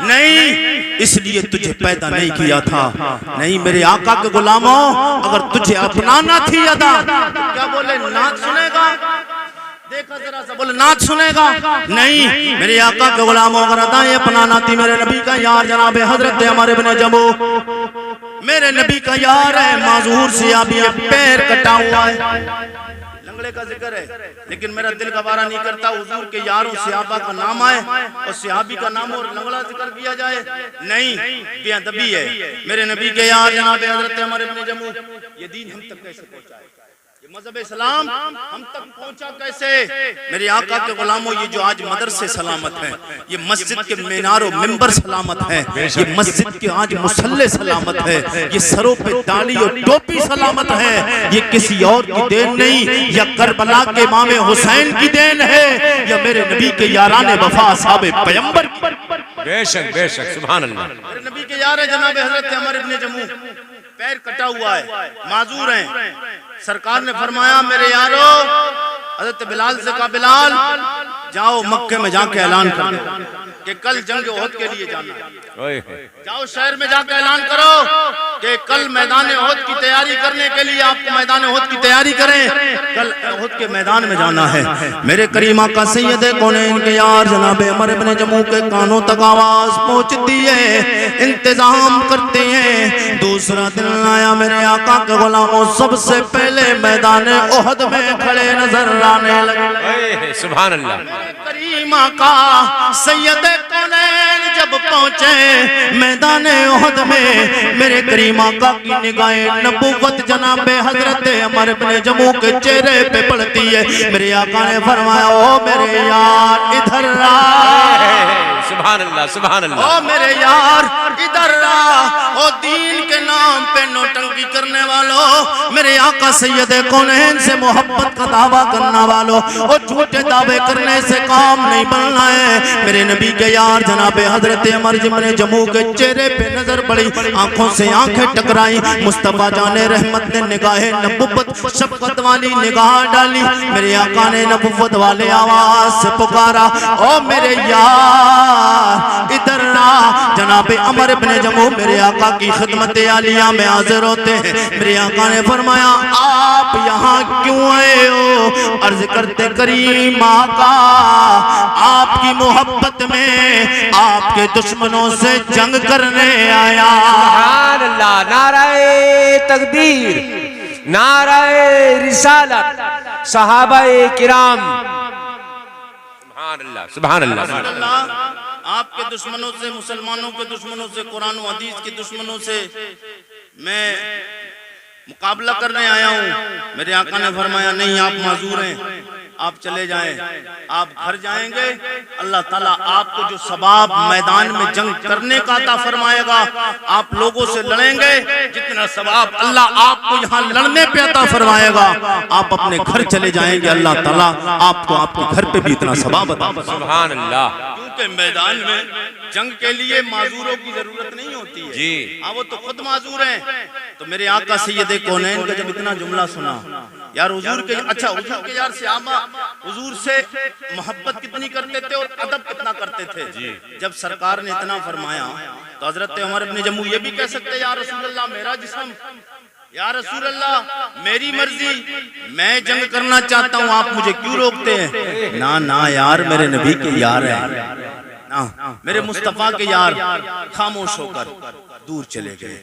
S1: नहीं, इसलिए तुझे पैदा नहीं किया था। नहीं मेरे आका के गुलामों, अगर तुझे अपनाना थी अदा, तो क्या बोले नाच सुनेगा? देखा जरा सा, बोले नाच सुनेगा नहीं। मेरे आका के गुलामों, अगर अदाएं अपनाना थी, मेरे नबी का यार जनाबे हजरत अमर इब्न जमू, मेरे नबी का यार है, माजूर से अभी पैर कटा हुआ है, लंगड़े का जिक्र है, लेकिन मेरा दिल गवारा नहीं करता हुजूर के यारों सहाबा का नाम आए और सहाबी का नाम और लंगड़ा जिक्र किया जाए। नहीं, बेअदबी है। मेरे नबी के यार जनाब हजरत अमर इब्न जमू, ये दीन हम तक कैसे पहुंचा है, ये मजहब इस्लाम हम तक पहुंचा कैसे? मेरे आका के गुलामों, ये जो आज मदरसे सलामत हैं, ये मस्जिद के मीनार और मिंबर सलामत हैं, ये मस्जिद के आज मुसल्ले सलामत है, ये सरों पे ताली और टोपी सलामत है, ये किसी और की देन नहीं, या करबला के इमाम हुसैन की देन है, या मेरे नबी के याराने वफा साहब पैगंबर की।
S3: बेशक बेशक, सुभान अल्लाह।
S1: मेरे नबी के यार है जनाब हजरत अमर इब्न जमू, पैर कटा हुआ है, माजूर हैं। सरकार ने फरमाया मेरे यारो, हजरत बिलाल से कहा बिलाल जाओ मक्के में जाके ऐलान कर दो कि कल जंग ओहद के लिए जाना है। जाओ शहर में जाकर ऐलान करो कि कल मैदान ओहद की तैयारी करने के लिए आपको मैदान ओहद की तैयारी करें, कल ओहद के मैदान में जाना है। मेरे करीमा का सैयद कौनैन के यार जनाब अमर इब्न जमू के कानों तक आवाज पहुंचती है, इंतजाम करते हैं। दूसरा दिन आया, मेरे आका के गुलामों सबसे पहले मैदान ओहद में खड़े नजर आने लगे।
S3: सुभान अल्लाह।
S1: करीमा का सैयद कौनैन जब पहुंचे मैदान ओहद में, मेरे करीमा का की निगाहें नबुव्वत जनाब हजरत अमर इब्न जमू के चेहरे पे पड़ती है। मेरे आका ने फरमाया ओ मेरे यार इधर आ,
S3: सुभान अल्लाह सुभान अल्लाह।
S1: ओ मेरे यार इधर आ, ओ दीन के नाम पे नौटंकी करने वालों, मेरे आका सैयद कौनैन से मोहब्बत का दावा करने वालों, और झूठे दावे करने से काम नहीं बनना है। मेरे नबी के यार जनाब हजरत अमर इब्न जमू के चेहरे पे नजर पड़ी, आंखों से आंखें टकराई। मुस्तफा जाने रहमत ने निगाहे नबुव्वत शफकत वाली निगाह डाली। मेरे आका ने नबुव्वत वाले आवाज से पुकारा ओ मेरे यार इधर आ। जनाब अमर इब्न जमू मेरे आका की खिदमत आलिया में हाजिर होते हैं। मेरे आका ने फरमाया आप यहाँ क्यों आए हो? अर्ज करते करीम आका आपकी मोहब्बत में आपके दुश्मनों से जंग करने आया।
S3: सुभान अल्लाह। नाराए तकबीर, नाराए रिसालत, सहाबाए किराम, सुभान अल्लाह सुभान अल्लाह।
S1: आपके दुश्मनों से, मुसलमानों के दुश्मनों से, कुरान और हदीस के दुश्मनों से मैं मुकाबला करने आया हूँ। मेरे आका ने फरमाया नहीं, आप माजूर हैं, आप चले जाएं, आप घर जाएंगे, अल्लाह ताला आपको जो सवाब मैदान में जंग करने का अता फरमाएगा, आप लोगों से लड़ेंगे, जितना सवाब अल्लाह आपको यहाँ लड़ने पे अता फरमाएगा, आप अपने घर चले जाएंगे, अल्लाह ताला आपको आपके घर पे भी इतना सवाब अता फरमाएगा।
S3: सुभान अल्लाह।
S1: क्योंकि मैदान में जंग के लिए माजूरों की जरूरत नहीं होती है
S3: जी।
S1: हाँ, वो तो खुद माजूर हैं। तो मेरे आका सैयदे कौनैन का जब इतना जुमला सुना, यार हुजूर के, अच्छा हुजूर के यार सहाबा हुजूर से मोहब्बत कितनी करते थे और अदब कितना करते थे। जब सरकार ने इतना फरमाया तो हजरत उमर इब्न जमू ये भी कह सकते या रसूल अल्लाह मेरा जिस्म, या रसूल अल्लाह मेरी मर्जी, मैं जंग करना चाहता हूँ, आप मुझे क्यों रोकते हैं? ना ना यार, मेरे नबी के यार है ना, मेरे मुस्तफा के यार। खामोश होकर दूर चले गए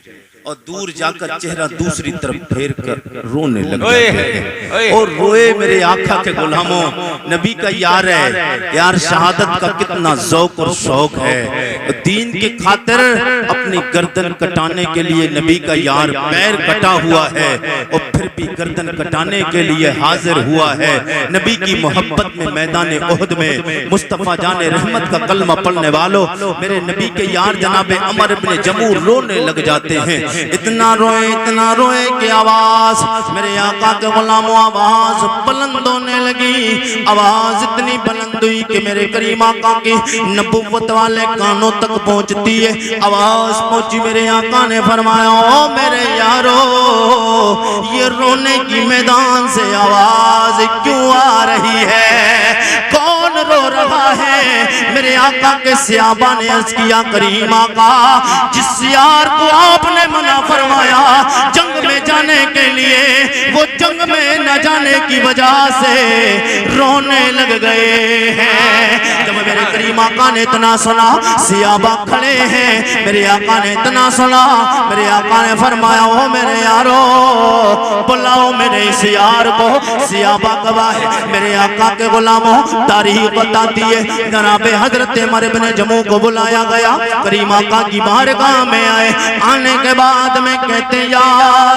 S1: और दूर जाकर चेहरा दूसरी तरफ फेर कर रोने लगे और रोए। मेरे आका के गुलामों, नबी का यार है, यार शहादत का कितना ज़ौक़ और शौक है। दीन के खातिर अपनी गर्दन कटाने के लिए नबी का यार पैर कटा हुआ है और फिर भी गर्दन कटाने के लिए हाजिर हुआ है। नबी की मोहब्बत में मैदान उहद में मुस्तफा जाने रहमत का कलमा पढ़ने वालों, मेरे नबी के यार जनाबे उमर इब्न जमू रोने लग जाते हैं। इतना रोए कि आवाज, मेरे आका के गुलामों, आवाज बुलंद होने लगी। आवाज इतनी बुलंद हुई कि मेरे करीम आका की नबुव्वत वाले कानों तक पहुंचती है। आवाज पहुंची, मेरे आका ने फरमाया ओ मेरे यारो, ये रोने की मैदान से आवाज क्यों आ रही है? कौन रो रहा है? मेरे आका के सहाबा ने अर्ज किया करीम आका, जिस यार को आपने मना फरमाया जंग में जाने के लिए, वो जंग में न जाने की वजह से रोने लग गए हैं। जब मेरे करीम आका ने इतना सुना, सहाबा खड़े हैं, मेरे आका ने इतना सुना, मेरे आका ने फरमाया ओ मेरे यारो, बुलाओ मेरे इस यार को। सहाबा गवाह है, मेरे आका के गुलामों, तारीख बताती है जनाबे हजरत उमर इब्न जमू को बुलाया गया, करीम आका की बारगाह में आए। आने के बाद में कहते या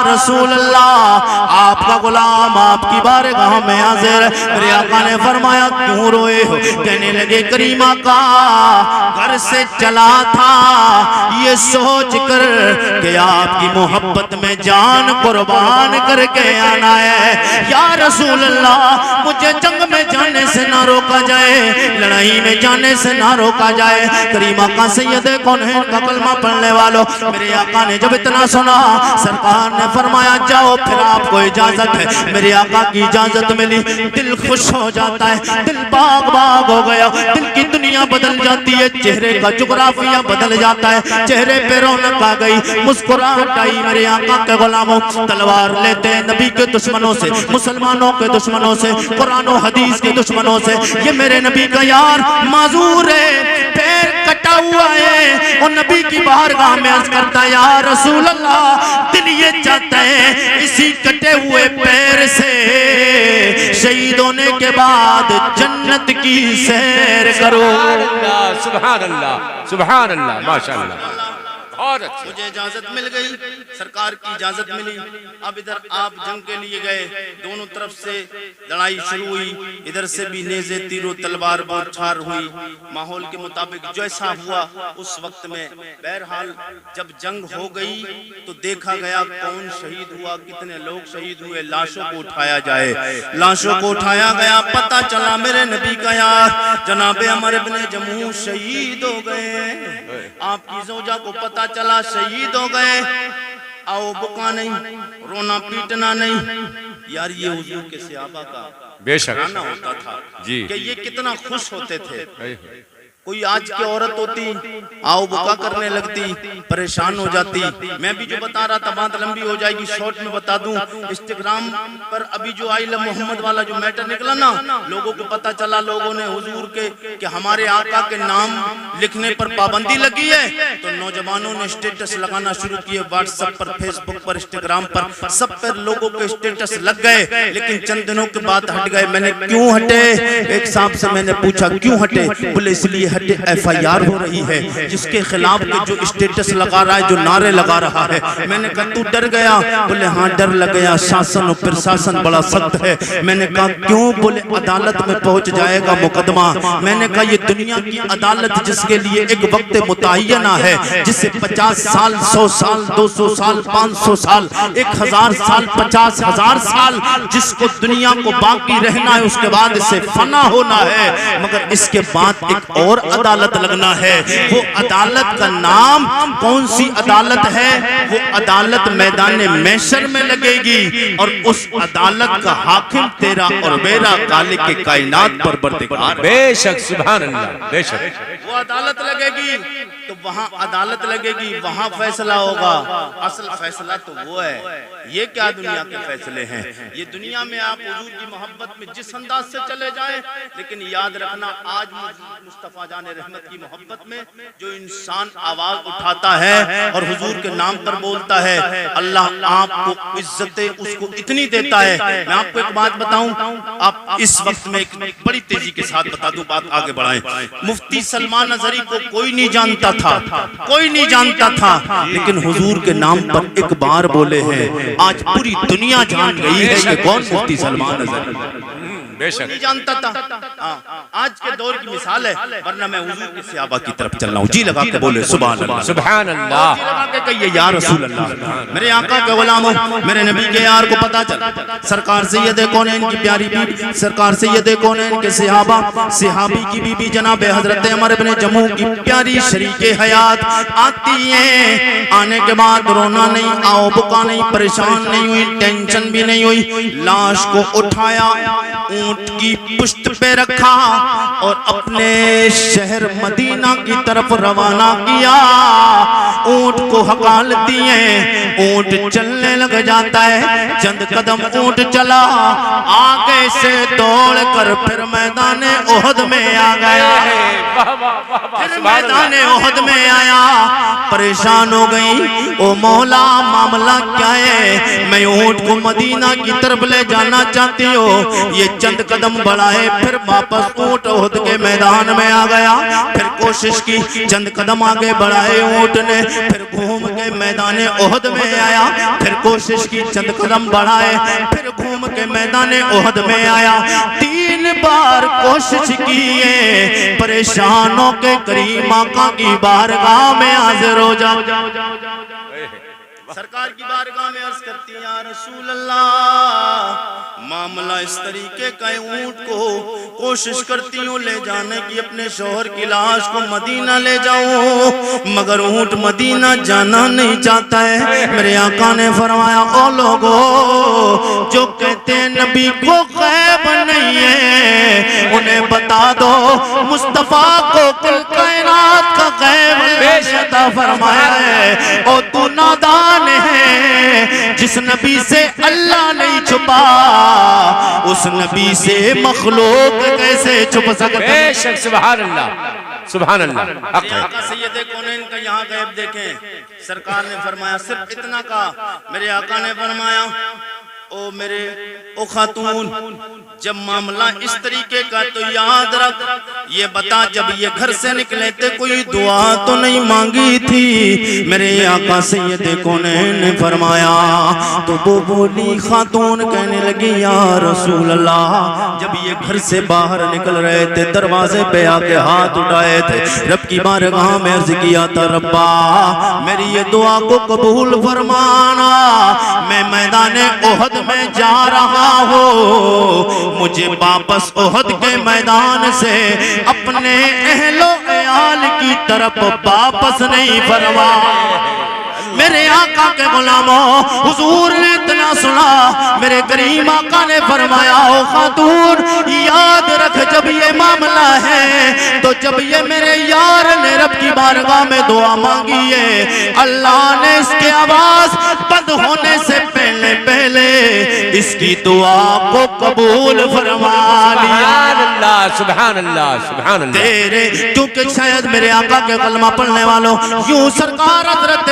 S1: रसूल अल्लाह, आपका गुलाम आपकी बारगाह में हाजिर। मेरे आका ने फरमाया क्यों रोए हो? कहने लगे करीम आका, घर से चला था ये सोच कर कि आपकी मोहब्बत में जान कुर्बान करके आना है। या रसूल अल्लाह, मुझे जंग में जाने से ना रोका जाए, लड़ाई में जाने से ना रोका जाए। करीम आका सैयदे कौनैन का कलमा पढ़ने वालों, मेरे आका ने जब इतना सुना, सरकार ने फरमाया जाओ, फिर आपको इजाजत है। मेरे आका की इजाजत मिली, दिल खुश हो जाता है, दिल बाग बाग हो गया, दिल की दुनिया बदल जाती है, चेहरे का जुगराफिया बदल जाता है, चेहरे पे रौनक आ गई, मुस्कुराहट आई। मेरे आका के गुलामों, तलवार लेते हैं नबी के दुश्मनों से, मुसलमानों के दुश्मनों से, कुरान और हदीस के दुश्मनों से। ये मेरे नबी का यार माजूर है, पैर कटा हुआ है और नबी की बारगाह में अर्ज करता है या रसूल अल्लाह, दिल ये चाहता है इसी कटे हुए पैर से शहीद होने के बाद जन्नत की सैर करो।
S3: सुभान अल्लाह, सुभान अल्लाह, माशाअल्लाह। और
S1: मुझे इजाजत मिल गई, सरकार की इजाजत मिली। अब इधर आप जंग के लिए गए, दोनों तरफ से लड़ाई शुरू हुई, इधर से भी नेज़े तीरों तलवार बौछार हुई। माहौल के मुताबिक जैसा हुआ उस वक्त में, बहरहाल जब जंग हो गई तो देखा गया कौन शहीद हुआ, कितने लोग शहीद हुए, लाशों को उठाया जाए। लाशों को उठाया गया, पता चला मेरे नबी का यार जनाबे उमर इब्न जमू शहीद हो गए। आपकी ज़ौजा को पता चला शहीद हो गए। आओ बुका नहीं, रोना पीटना नहीं। यार ये हुजूर के सहाबा का
S3: बेशक
S1: गाना होता था
S3: जी,
S1: कि ये कितना खुश होते थे। कोई आज की औरत होती आओ बुका करने लगती, परेशान हो जाती। मैं भी जो बता रहा था बात लंबी हो जाएगी, शॉर्ट में बता दूं। इंस्टाग्राम पर अभी जो आई लव मोहम्मद वाला जो मैटर निकला ना, लोगों को पता चला, लोगों ने हुजूर के कि हमारे आका के नाम लिखने पर पाबंदी लगी है, तो नौजवानों ने स्टेटस लगाना शुरू किए, व्हाट्सएप पर, फेसबुक पर, इंस्टाग्राम पर, सब पर लोगों के स्टेटस लग गए। लेकिन चंद दिनों के बाद हट गए। मैंने क्यों हटे? एक साहब से मैंने पूछा क्यों हटे? बोले इसलिए हद FIR हो रही है, जिसके खिलाफ के जो स्टेटस लगा रहा है, जो नारे लगा रहा है। मैंने कहा तू डर गया? बोले हाँ डर लग गया, शासन और प्रशासन बड़ा सख्त है। मैंने कहा क्यों? बोले अदालत में पहुंच जाएगा मुकदमा। मैंने कहा ये दुनिया की अदालत जिसके लिए एक वक्त मुतय्यना है, जिसे 50 साल 100 साल 200 साल 500 साल 1000 साल 50,000 साल जिसको दुनिया को बाकी रहना है, उसके बाद इसे फना होना है, मगर इसके बाद एक और अदालत लगना है। वो अदालत का नाम कौन सी अदालत है? वो अदालत मैदान महशर में लगेगी और उस अदालत का हाकिम तेरा और मेरा खालिक के कायनात परवरदिगार।
S3: बेशक सुभान अल्लाह, बेशक
S1: वो अदालत लगेगी तो वहां अदालत लगेगी, वहां फैसला होगा। असल फैसला तो वो है। ये क्या दुनिया के फैसले हैं? ये दुनिया में आप हुजूर की मोहब्बत में जिस अंदाज से चले जाएं, लेकिन याद रखना आज मुस्तफा जाने रहमत की मोहब्बत में जो इंसान आवाज उठाता है और हुजूर के नाम पर बोलता है, अल्लाह आपको इज्जत उसको इतनी देता है। मैं आपको एक बात बताऊं, आप इस वक्त में एक बड़ी तेजी के साथ बता दूं, बात आगे बढ़ाएं। मुफ्ती सलमान अजहरी को कोई नहीं जानता था, कोई नहीं जानता था, लेकिन हुजूर के नाम पर एक बार बोले हैं, आज पूरी दुनिया जान गई है कि कौन मुफ्ती सलमान अजहरी।
S3: बेशक
S1: नहीं जानता था। आज के दौर की मिसाल है, वरना मैं हुजूर के सहाबा की तरफ चल रहा हूँ। जी लगा के बोले सुभान अल्लाह,
S3: सुभान अल्लाह।
S1: जी लगा के कहिए या रसूल अल्लाह। मेरे आका के गुलामों, मेरे नबी के यार को पता चला सरकार सैयद कौनैन की प्यारी बीबी, सरकार सैयद कौनैन के सहाबा, सहाबी की बीबी जनाब हजरत उमर इब्ने जमू की प्यारी शरीके हयात आती है। आने के बाद रोना नहीं, आओ बुका नहीं, परेशान नहीं हुई, टेंशन भी नहीं हुई। लाश को उठाया, ऊंट की पुश्त पे रखा और अपने शहर मदीना की तरफ रवाना किया। ऊंट को हकाल दिए, ऊंट चलने लग जाता है। चंद कदम ऊंट चला, आगे से दौड़कर फिर मैदान ओहद में आ गया। फिर मैदान ओहद में आया, परेशान हो गई, ओ मौला मामला क्या है? मैं ऊंट को मदीना की तरफ ले जाना चाहती हूँ। ये चंद कदम बढ़ाए, फिर वापस ऊंट ओहद के मैदान में आ गया। फिर कोशिश की, चंद कदम आगे बढ़ाए ऊंट ने, फिर घूम के मैदान ओहद में आया। फिर कोशिश की, चंद कदम बढ़ाए, फिर घूम के मैदान ओहद में आया। 3 बार कोशिश की, परेशानों के करीम आका की बारगाह में हाजिर हो जाओ। सरकार की बारगाह में अर्ज करती है, या रसूल अल्लाह, मामला इस तरीके का ऊंट को कोशिश करती हूँ ले जाने की, अपने शोहर की लाश को मदीना ले जाऊं, मगर ऊंट मदीना जाना नहीं चाहता है। मेरे आका ने फरमाया, ओ लोगो जो कहते हैं नबी को गैब नहीं है, उन्हें बता दो मुस्तफा को कुल कायनात का गैब अता फरमाया है। और तू नादान है, जिस नबी से अल्लाह नहीं छुपा, उस नबी से मखलूक कैसे छुप सकते?
S3: बेशक सुभान अल्लाह, सुभान अल्लाह।
S1: आका सैयद कौनैन का यहाँ गैब देखें। सरकार ने फरमाया सिर्फ इतना का। मेरे आका ने फरमाया, ओ मेरे ओ खातून, जब मामला इस तरीके का तो याद रख, ये बता जब ये घर से निकले थे कोई दुआ तो नहीं मांगी थी? मेरे आका सैयद कौनैन ने फरमाया, तो वो बोली खातून कहने लगी, या रसूल अल्लाह, जब ये घर से बाहर निकल रहे थे दरवाजे पे आके हाथ उठाए थे, रब की बारगाह में अर्ज किया था, रब्बा मेरी ये दुआ को कबूल फरमाना, मैं मैदान ओहद में जा रहा हूँ, मुझे वापस ओहद के मैदान से अपने अहलो अयाल की तरफ वापस नहीं फरमा। मेरे आका के गुलामों, हुजूर ने इतना सुना, मेरे करीम आका ने फरमाया, ओ खातून याद रख, जब ये मामला है तो जब ये मेरे यार ने रब की बारगाह में दुआ मांगी है, अल्लाह ने इसके आवाज बंद होने से पहले पहले इसकी दुआ को कबूल फरमा लिया।
S3: सुभान अल्लाह, सुभान अल्लाह।
S1: तेरे क्योंकि शायद मेरे आका के कलमा पढ़ने वालों, यूं सरकार हज़रत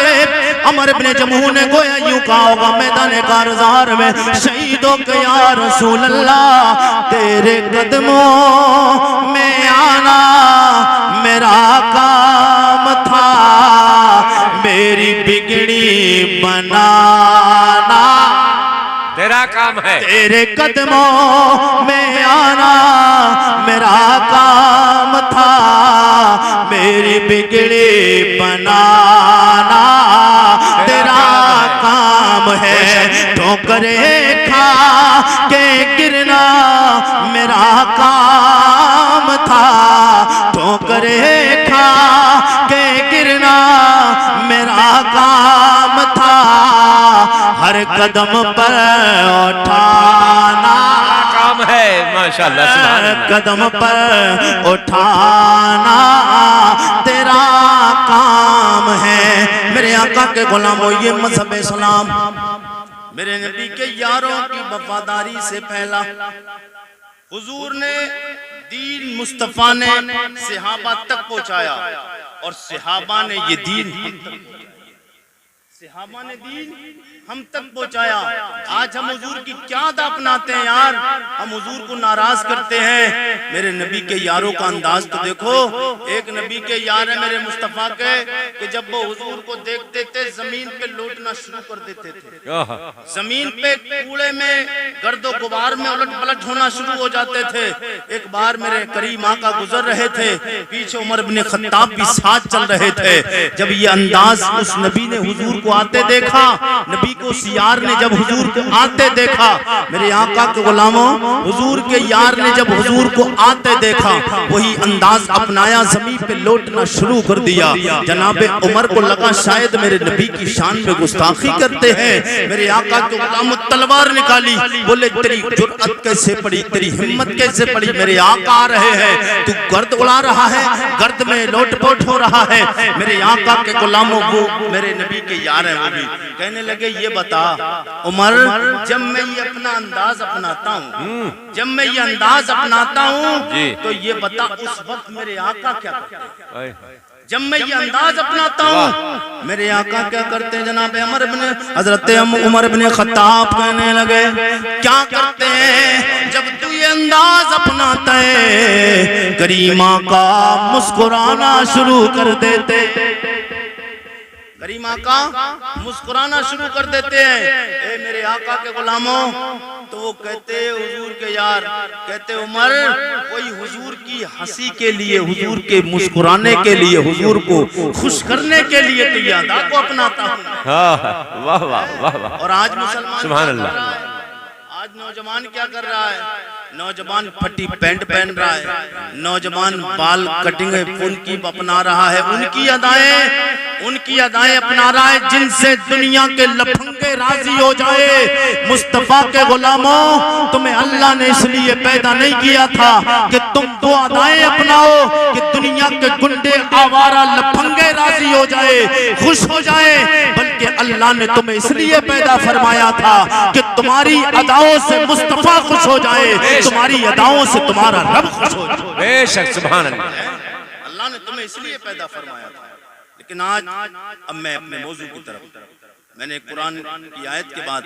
S1: उमर इब्ने जमू ने गोया यूं कहा होगा मैदान कारज़ार में, शहीदों के या रसूल अल्लाह, तेरे कदमों में आना मेरा बनाना
S3: तेरा काम है।
S1: तेरे कदमों में आना मेरा काम था, मेरी बिगड़ी बनाना तेरा काम है। ठोकरें खा के गिरना मेरा काम था, ठोकरें खा के गिरना मेरा काम था। हर कदम पर उठाना
S3: काम है माशाअल्लाह सुभान अल्लाह।
S1: कदम पर उठाना तेरा काम है। मेरे आका के गुलामों, ये मजहब इस्लाम मेरे नबी के यारों की वफादारी से फैला। हुजूर ने दीन मुस्तफा ने सहाबा तक पहुंचाया और सहाबा ने ये दीन सहाबा ने दीन हम तक पहुंचाया। आज हम हुजूर की क्या अदा अपनाते हैं यार, हम हुजूर को नाराज करते हैं। मेरे नबी के यारों का अंदाज तो देखो। एक नबी के यार है मेरे मुस्तफा के कि जब वो हुजूर को देखते थे जमीन पे लौटना शुरू कर देते थे, जमीन पे कूड़े में गर्दो गुबार में उलट पलट होना शुरू हो जाते थे। एक बार मेरे करीम आका गुजर रहे थे, पीछे उमर इब्ने खत्ताब भी साथ चल रहे थे। जब ये अंदाज उस नबी ने हुजूर को आते देखा, नबी को उस यार ने जब हुजूर को आते देखा, मेरे आका के गुलामों हुजूर के यार ने जब हुजूर को आते देखा, वही अंदाज अपनाया, जमीन पे लौटना शुरू कर दिया। जनाबे उमर को लगा शायद मेरे नबी की शान में गुस्ताखी करते हैं। मेरे आका के गुलामों तलवार निकाली, बोले तेरी जुर्अत कैसे पड़ी, तेरी हिम्मत कैसे पड़ी, मेरे आका आ रहे हैं, तू गर्द उड़ा रहा है, गर्द में लोटपोट हो रहा है। मेरे आका के गुलामों को मेरे नबी के यार हैं, वो भी कहने लगे ये बता उमर, जब मैं ये अपना अंदाज अपनाता हूँ, जब मैं ये अंदाज अपनाता हूँ तो ये बता उस वक्त मेरे आका क्या करते हैं। जब मैं ये अंदाज अपनाता हूँ मेरे आका क्या करते हैं। जनाब हजरत उमर इब्ने खत्ताब कहने लगे क्या करते हैं जब तू ये अंदाज अपनाता है, करीमा का मुस्कुराना शुरू कर देते, करीमा का मुस्कुराना शुरू कर देते हैं। ए मेरे आका के गुलामों, तो वो कहते हुजूर के यार, कहते उमर कोई हुजूर की हंसी के लिए, हुजूर के मुस्कुराने के लिए, हुजूर को खुश करने के लिए तो ये अदा को अपनाता हूँ।
S3: वाह वाह वाह वाह।
S1: और आज मुसलमान
S3: सुभान अल्लाह,
S1: आज नौजवान क्या कर रहा है, नौजवान फटी पैंट पहन रहा है, नौजवान बाल कटिंग उनकी अपना रहा है, उनकी अदाएं अपना रहा है जिनसे दुनिया के लफंगे राजी हो जाए। मुस्तफा के गुलामों, तुम्हें अल्लाह ने इसलिए पैदा नहीं किया था कि तुम वो अदाएं अपनाओ कि दुनिया के गुंडे आवारा लफंगे राजी हो जाए, खुश हो जाए, बल्कि अल्लाह ने तुम्हें इसलिए पैदा फरमाया था कि तुम्हारी अदाओं से मुस्तफा खुश हो जाए, तुम्हारी अदाओं से तुम्हारा रब खुश हो जाए।
S3: बेशक सुभान अल्लाह,
S1: अल्लाह ने तुम्हें इसलिए पैदा फरमाया था। लेकिन आज अब मैं अपने मौजू की तरफ, मैंने कुरान की आयत के बाद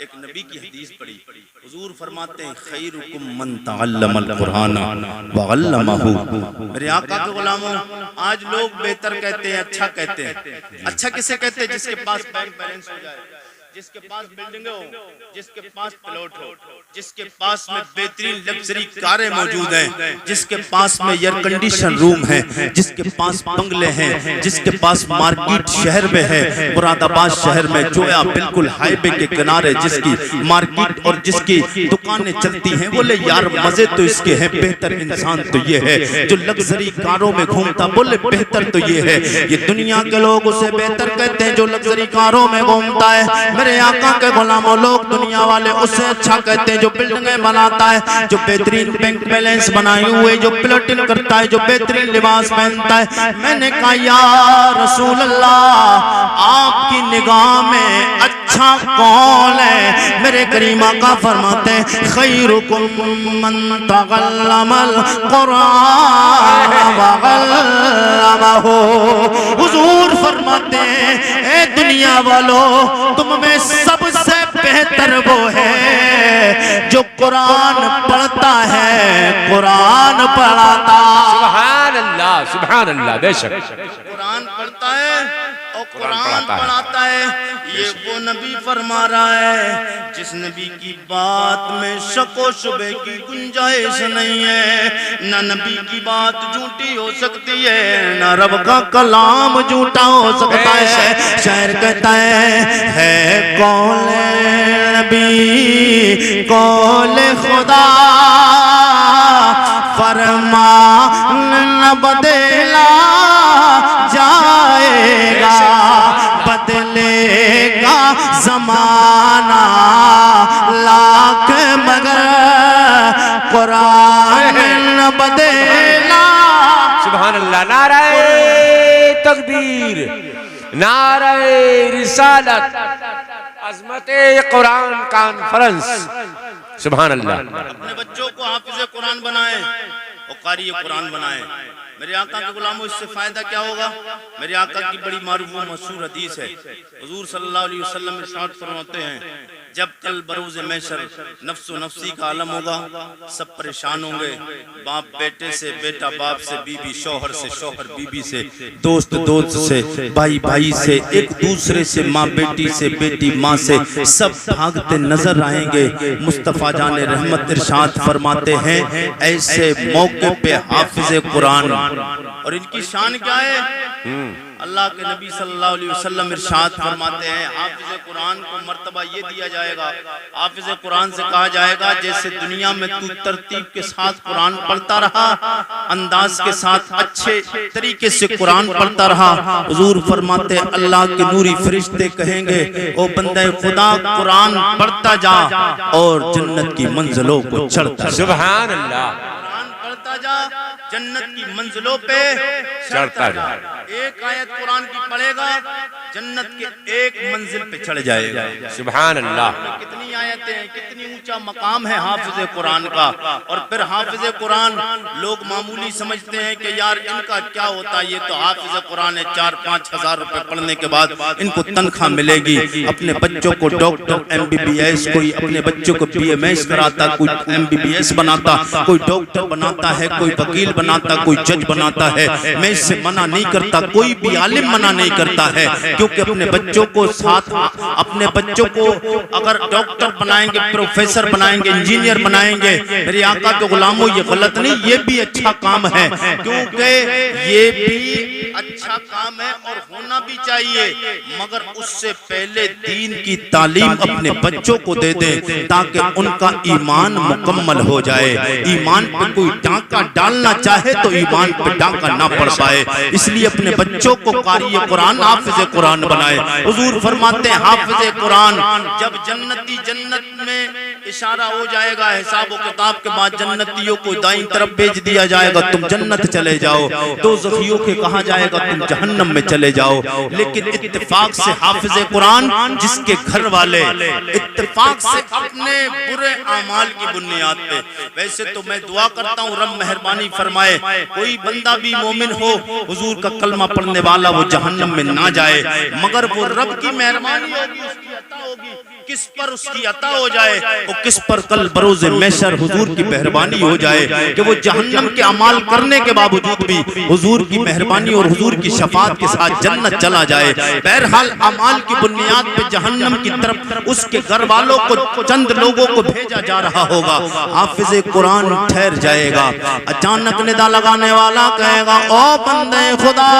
S1: एक नबी की हदीस पढ़ी। हुजूर फरमाते हैं खैरुकुम मन तअल्लमल कुरान व अल्लमहु। मेरे आका के गुलामों, आज लोग बेहतर कहते हैं, अच्छा कहते हैं। अच्छा किसे कहते हैं? जिसके पास बैंक बैलेंस हो जाए, जिसके पास बिल्डिंग हो, जिसके पास प्लॉट हो, जिसके पास में बेहतरीन लग्जरी कारें मौजूद हैं, जिसके पास में एयर कंडीशन रूम है, जिसके पास बंगले हैं, जिसके पास मार्केट शहर में है, मुरादाबाद शहर में जोया बिल्कुल हाईवे के किनारे जिसकी मार्केट और जिसकी दुकानें चलती हैं, बोले यार मजे तो इसके हैं, बेहतर इंसान तो ये है जो लग्जरी कारों में घूमता, बोले बेहतर तो ये है। ये दुनिया के लोग उसे बेहतर कहते हैं जो लग्जरी कारों में घूमता है। मेरे आका के गुलामों, लोग दुनिया वाले उससे अच्छा कहते हैं जो बिल्डिंगें बनाता है, जो बेहतरीन बैंक बैलेंस बनाए हुए, जो प्लॉटिंग करता है, जो बेहतरीन लिबास पहनता है। मैंने कहा या रसूल अल्लाह, आपकी निगाह में अच्छा कौन है? मेरे करीम आका फरमाते हैं खैरुकुम मन तअल्लमल कुरान व अल्लमहु। हुजूर फरमाते हैं ए दुनिया वालों, तुम में सबसे बेहतर वो है जो कुरान पढ़ता है, कुरान पढ़ाता।
S3: सुभान अल्लाह सुभान अल्लाह, बेशक
S1: कुरान पढ़ता है और कुरान पढ़ाता है। ये वो नबी फरमा रहा है जिस नबी की बात में शको शुबे की गुंजाइश नहीं है। ना नबी की बात झूठी हो सकती है, ना रब का कलाम झूठा हो सकता है। शायर कहता है कौल नबी कौल खुदा फरमान न बदला जाएगा, बदलेगा जमाना लाख मगर कुरान न बदला।
S3: सुभान अल्लाह। नाराए तकबीर, नाराए रिसालत, अज़मते कुरान कॉन्फ्रेंस। सुभान अल्लाह।
S1: अपने बच्चों को हाफिज़ कुरान बनाएं और कारी कुरान बनाएं। मेरे आका के गुलामों, इससे फायदा क्या होगा? मेरे आका की बड़ी मारूफ मशहूर हदीस है। हुजूर सल्लल्लाहु अलैहि वसल्लम इरशाद फरमाते हैं, जब कल बरोज़ महशर नफ्सो नफ्सी का आलम होगा, सब परेशान होंगे। बाप बेटे से, बेटा बाप से, बीबी शौहर से, शौहर बीबी से, दोस्त दोस्त से, भाई भाई से, एक दूसरे से, माँ बेटी से, बेटी माँ से, सब भागते नजर आएंगे। मुस्तफ़ा जान रहमत इरशाद फरमाते हैं, ऐसे मौके पे हाफिज़ कुरान। और इनकी शान क्या है? अल्लाह के नबी सल्लल्लाहु अलैहि वसल्लम इरशाद फरमाते हैं, हाफिज़ कुरान को मर्तबा ये दिया जाएगा, हाफिज़ कुरान से कहा जाएगा जैसे दुनिया में तू तरतीब के साथ कुरान पढ़ता रहा, अंदाज के साथ अच्छे तरीके से कुरान पढ़ता रहा। हुजूर फरमाते अल्लाह के नूरी फरिश्ते कहेंगे, ओ बंदे खुदा कुरान पढ़ता जा और जन्नत की मंजिलों को चढ़ता।
S3: सुभान अल्लाह।
S1: कुरान पढ़ता जा, जन्नत की मंजिलों पे
S3: चढ़ता जा।
S1: एक आयत कुरान की पढ़ेगा, जन्नत के एक मंजिल पे चढ़ जाएगा।
S3: सुभान अल्लाह।
S1: कितनी आयतें हैं, कितनी ऊंचा मकाम है हाफिज़ कुरान का। और फिर हाफिज़ कुरान लोग मामूली समझते हैं कि यार इनका क्या होता है, ये तो हाफिज़ कुरान है, 4-5 हजार रुपए पढ़ने के बाद इनको तनख्वाह मिलेगी। अपने बच्चों को डॉक्टर MBBS, कोई अपने बच्चों को BMS कराता, कोई MBBS बनाता, कोई डॉक्टर बनाता है, कोई वकील बनाता, कोई जज बनाता है। मैं इससे मना नहीं करता, कोई भी आलिम मना नहीं करता है, क्योंकि अपने बच्चों को साथ, अपने बच्चों को अगर डॉक्टर बनाएंगे, प्रोफेसर बनाएंगे, इंजीनियर बनाएंगे, मेरे आका के गुलामों ये गलत नहीं, ये भी अच्छा काम है, क्योंकि ये भी अच्छा काम है और होना भी चाहिए। मगर उससे पहले दीन की तालीम अपने बच्चों को दे दें ताकि उनका ईमान मुकम्मल हो जाए। ईमान पे कोई डांका डालना चाहे तो ईमान पे डांका ना पड़ पाए, इसलिए अपने बच्चों को कारी कुरान, हाफिज़ कुरान बनाए। हुजूर फरमाते हैं हाफिज़ कुरान जब जन्नती, जन्नत में इशारा हो जाएगा, हिसाब व किताब के बाद जन्नतियों को दाईं तरफ भेज दिया जाएगा, तुम जन्नत चले जाओ। दोज़खियों के कहा जाएगा तुम जहन्नम में चले जाओ। लेकिन इत्तेफाक से हाफिज़ कुरान जिसके घर वाले इत्तेफाक से अपने बुरे आमाल की बुनियाद पे, वैसे तो मैं दुआ करता हूँ रब मेहरबानी फरमाए कोई बंदा भी मोमिन हो, हुजूर का कलमा पढ़ने वाला, वो जहन्नम में ना जाए, मगर वो रब की मेहरबानी होगी, उसकी अता होगी। किस पर उसकी अता हो जाए और किस पर कल बरोज़े महशर हुजूर की मेहरबानी हो जाए कि वो जहन्नम के अमाल करने के बावजूद भी हुजूर की मेहरबानी और हुजूर की शफाअत के साथ जन्नत चला जाए। बहरहाल अमाल की बुनियाद पे जहन्नम की तरफ उसके घर वालों को, चंद लोगों को भेजा जा रहा होगा। हाफिज़ कुरान ठहर जाएगा, अचानक निदा लगाने वाला कहेगा, ओ बंदे खुदा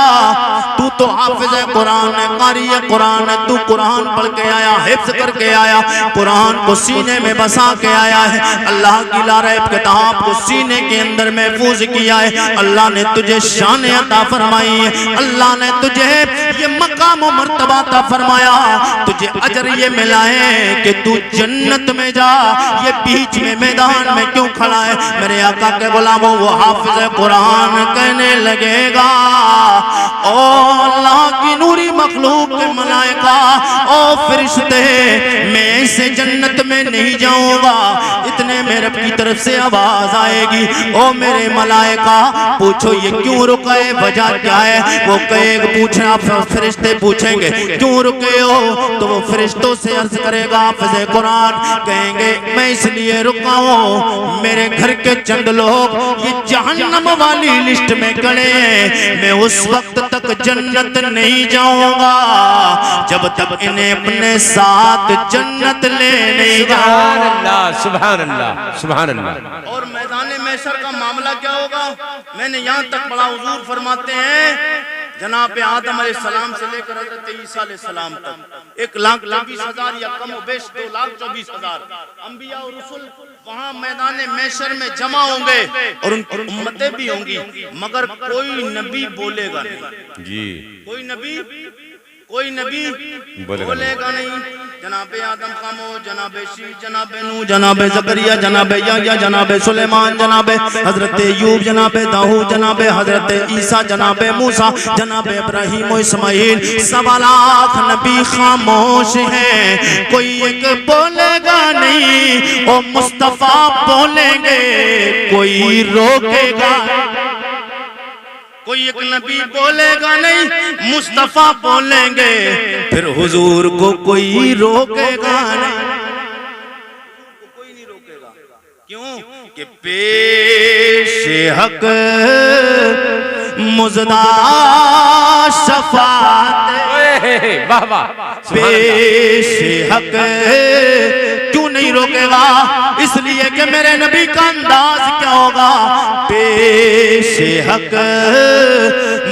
S1: तू तो हाफिज़ कुरान है, कारी कुरान है, तू कुरान पढ़ के आया, हिफ्ज़ करके आया, कुरान को सीने में बसा के आया है, अल्लाह की लारैब किताब को सीने के अंदर महफूज किया है, अल्लाह ने तुझे शान अता फरमाई है, अल्लाह ने तुझे ये मकाम और मर्तबा अता फरमाया, तुझे अजर ये मिला है कि तू जन्नत में जा। ये बीच में मैदान में क्यों खड़ा है? मेरे आका के गुलामों, वो हाफिज़ कुरान कहने लगेगा, ओ अल्लाह की नूरी मखलूक के मलाइका, ओ फरिश्ते, मैं इसे जन्नत में नहीं जाऊंगा। इतने में रब की तरफ से आवाज आएगी, ओ मेरे मलाइका पूछो ये क्यों रुके, वजह क्या है? वो कहेगा, पूछना, फरिश्ते पूछेंगे क्यों रुके हो, तो वो फरिश्तों से अर्ज करेगा हाफिज़ कुरान, कहेंगे मैं इसलिए रुका हूँ, मेरे घर के चंद लोग ये जहन्नम वाली लिस्ट में खड़े हैं, मैं उस वक्त तक जन्नत नहीं जाऊंगा। होगा जब तक इन्हें अपने साथ जन्नत ले नहीं
S3: सुभान
S1: जाओ।
S3: अल्लाह, सुभान अल्लाह, सुभान अल्लाह।
S1: और मैदान महशर का मामला क्या होगा? मैंने यहाँ तक पढ़ा, हुजूर फरमाते हैं जनाब आदम अलैहिस्सलाम से लेकर हजरत ईसा अलैहिस्सलाम तक 1,24,000 या कम बेश 2,24,000 अंबिया और रसूल वहाँ मैदान महशर में जमा होंगे और उनकी उम्मतें भी होंगी, मगर कोई नबी बोलेगा नहीं
S3: जी,
S1: कोई नबी बोलेगा नहीं। जनाबे आदम खामो, जनाबे शीश, जनाबे नूह, जनाबे जकरिया, जनाबे याह्या, जनाबे सुलेमान, जनाबे हजरत अय्यूब, जनाबे दाऊद, जनाबे हजरत ईसा, जनाबे मूसा, जनाबे इब्राहीम और इस्माइल, 1.25 लाख नबी खामोश हैं, कोई एक बोलेगा नहीं। ओ मुस्तफा बोलेंगे, कोई रोकेगा, कोई एक नबी बोलेगा नहीं, मुस्तफा बोलेंगे, फिर हुजूर को कोई रोकेगा नहीं, कोई नहीं रोकेगा। क्यों? कि पेशे हक मुजदा शफात,
S3: वाह वाह,
S1: पेशे हक क्यों नहीं रोकेगा? इसलिए कि मेरे नबी का अंदाज क्या होगा? पेशे हक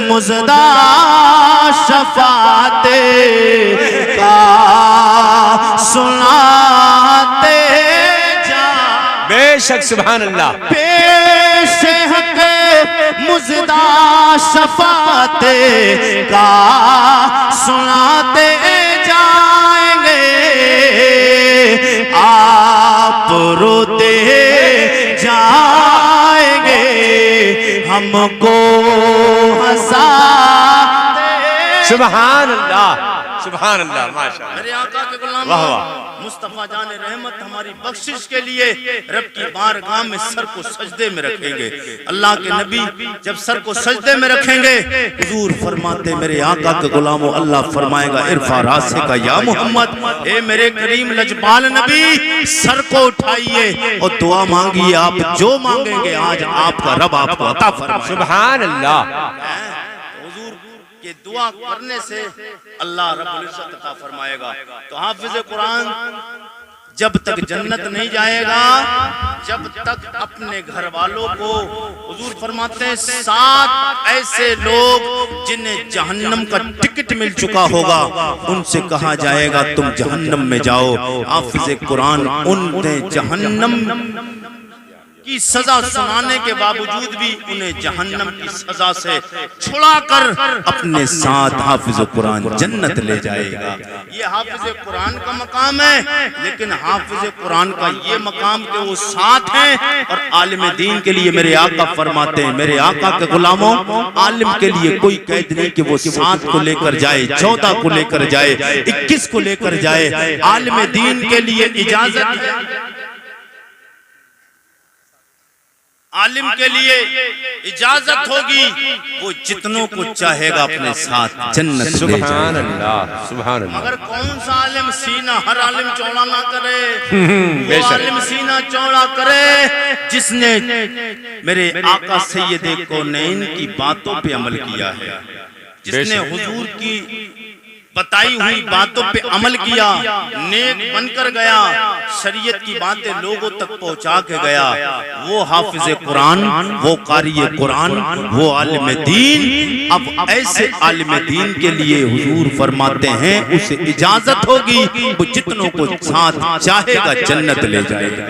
S1: मुजदा शफाते का सुनाते जा।
S3: बेशक, सुभान अल्लाह।
S1: पेशे हक मुजदा शफाते का सुनाते जाएंगे, आप रोते जाएंगे, हमको हंसाते।
S3: सुभान अल्लाह, सुभान अल्लाह, माशाअल्लाह।
S1: मेरे आका के गुलाम
S3: वाह वाह।
S1: मुस्तफा जान रहमत हमारी बख्शिश के लिए रब की बारगाह में सर को सजदे में रखेंगे। अल्लाह के नबी जब सर को सजदे में रखेंगे, हुजूर फरमाते मेरे आका के गुलामों, अल्लाह फरमाएगा इरफा रासे का या मोहम्मद, ए मेरे करीम लजपाल नबी, सर को उठाइए और दुआ मांगिए, आप जो मांगेंगे आज आपका रब आपको अता फरमाएगा।
S3: सुभान अल्लाह।
S1: कि दुआ करने से अल्लाह रब्बुल इज्जत अता फरमाएगा। तो हाफिज कुरान जब तक जन्नत नहीं जाएगा, जब तक अपने घर वालों को, हुजूर फरमाते हैं 7 ऐसे लोग जिन्हें जहन्नम का टिकट मिल चुका होगा, उनसे कहा जाएगा तुम जहन्नम में जाओ। हाफिज कुरान उन्हें जहन्नम की सजा सुनाने के बावजूद भी उन्हें जहन्नम की सजा से छुड़ाकर अपने साथ हाफिज कुरान जन्नत ले जाएगा। ये हाफिज कुरान का मकाम है, लेकिन हाफिज कुरान का ये मकाम के वो साथ हैं। और आलिम दीन के लिए मेरे आका फरमाते हैं, मेरे आका के गुलामों, आलिम के लिए कोई कैद नहीं कि वो 7 को लेकर जाए, 14 को लेकर जाए, 21 को लेकर जाए। आलिम दीन के लिए इजाजत है, आलिम के लिए इजाजत होगी, वो जितनों को चाहेगा अपने साथ जन्नत ले जाएगा।
S3: सुभान अल्लाह, सुभान अल्लाह।
S1: मगर कौन सा आलिम सीना, हर आलिम चौड़ा ना करे, वो आलिम सीना चौड़ा करे जिसने मेरे आका सैयदे कौनैन की बातों पे अमल किया है, जिसने हुजूर की बताई हुई बातों पे अमल किया, नेक बनकर गया, शरीयत की बातें लोगों तक पहुंचा के गया, वो हाफिज कुरान, वो कारी कुरान, वो आलिम दीन। अब ऐसे आलिम दीन के लिए हुजूर फरमाते हैं उसे इजाजत होगी, वो जितनों को साथ चाहेगा जन्नत ले जाएगा।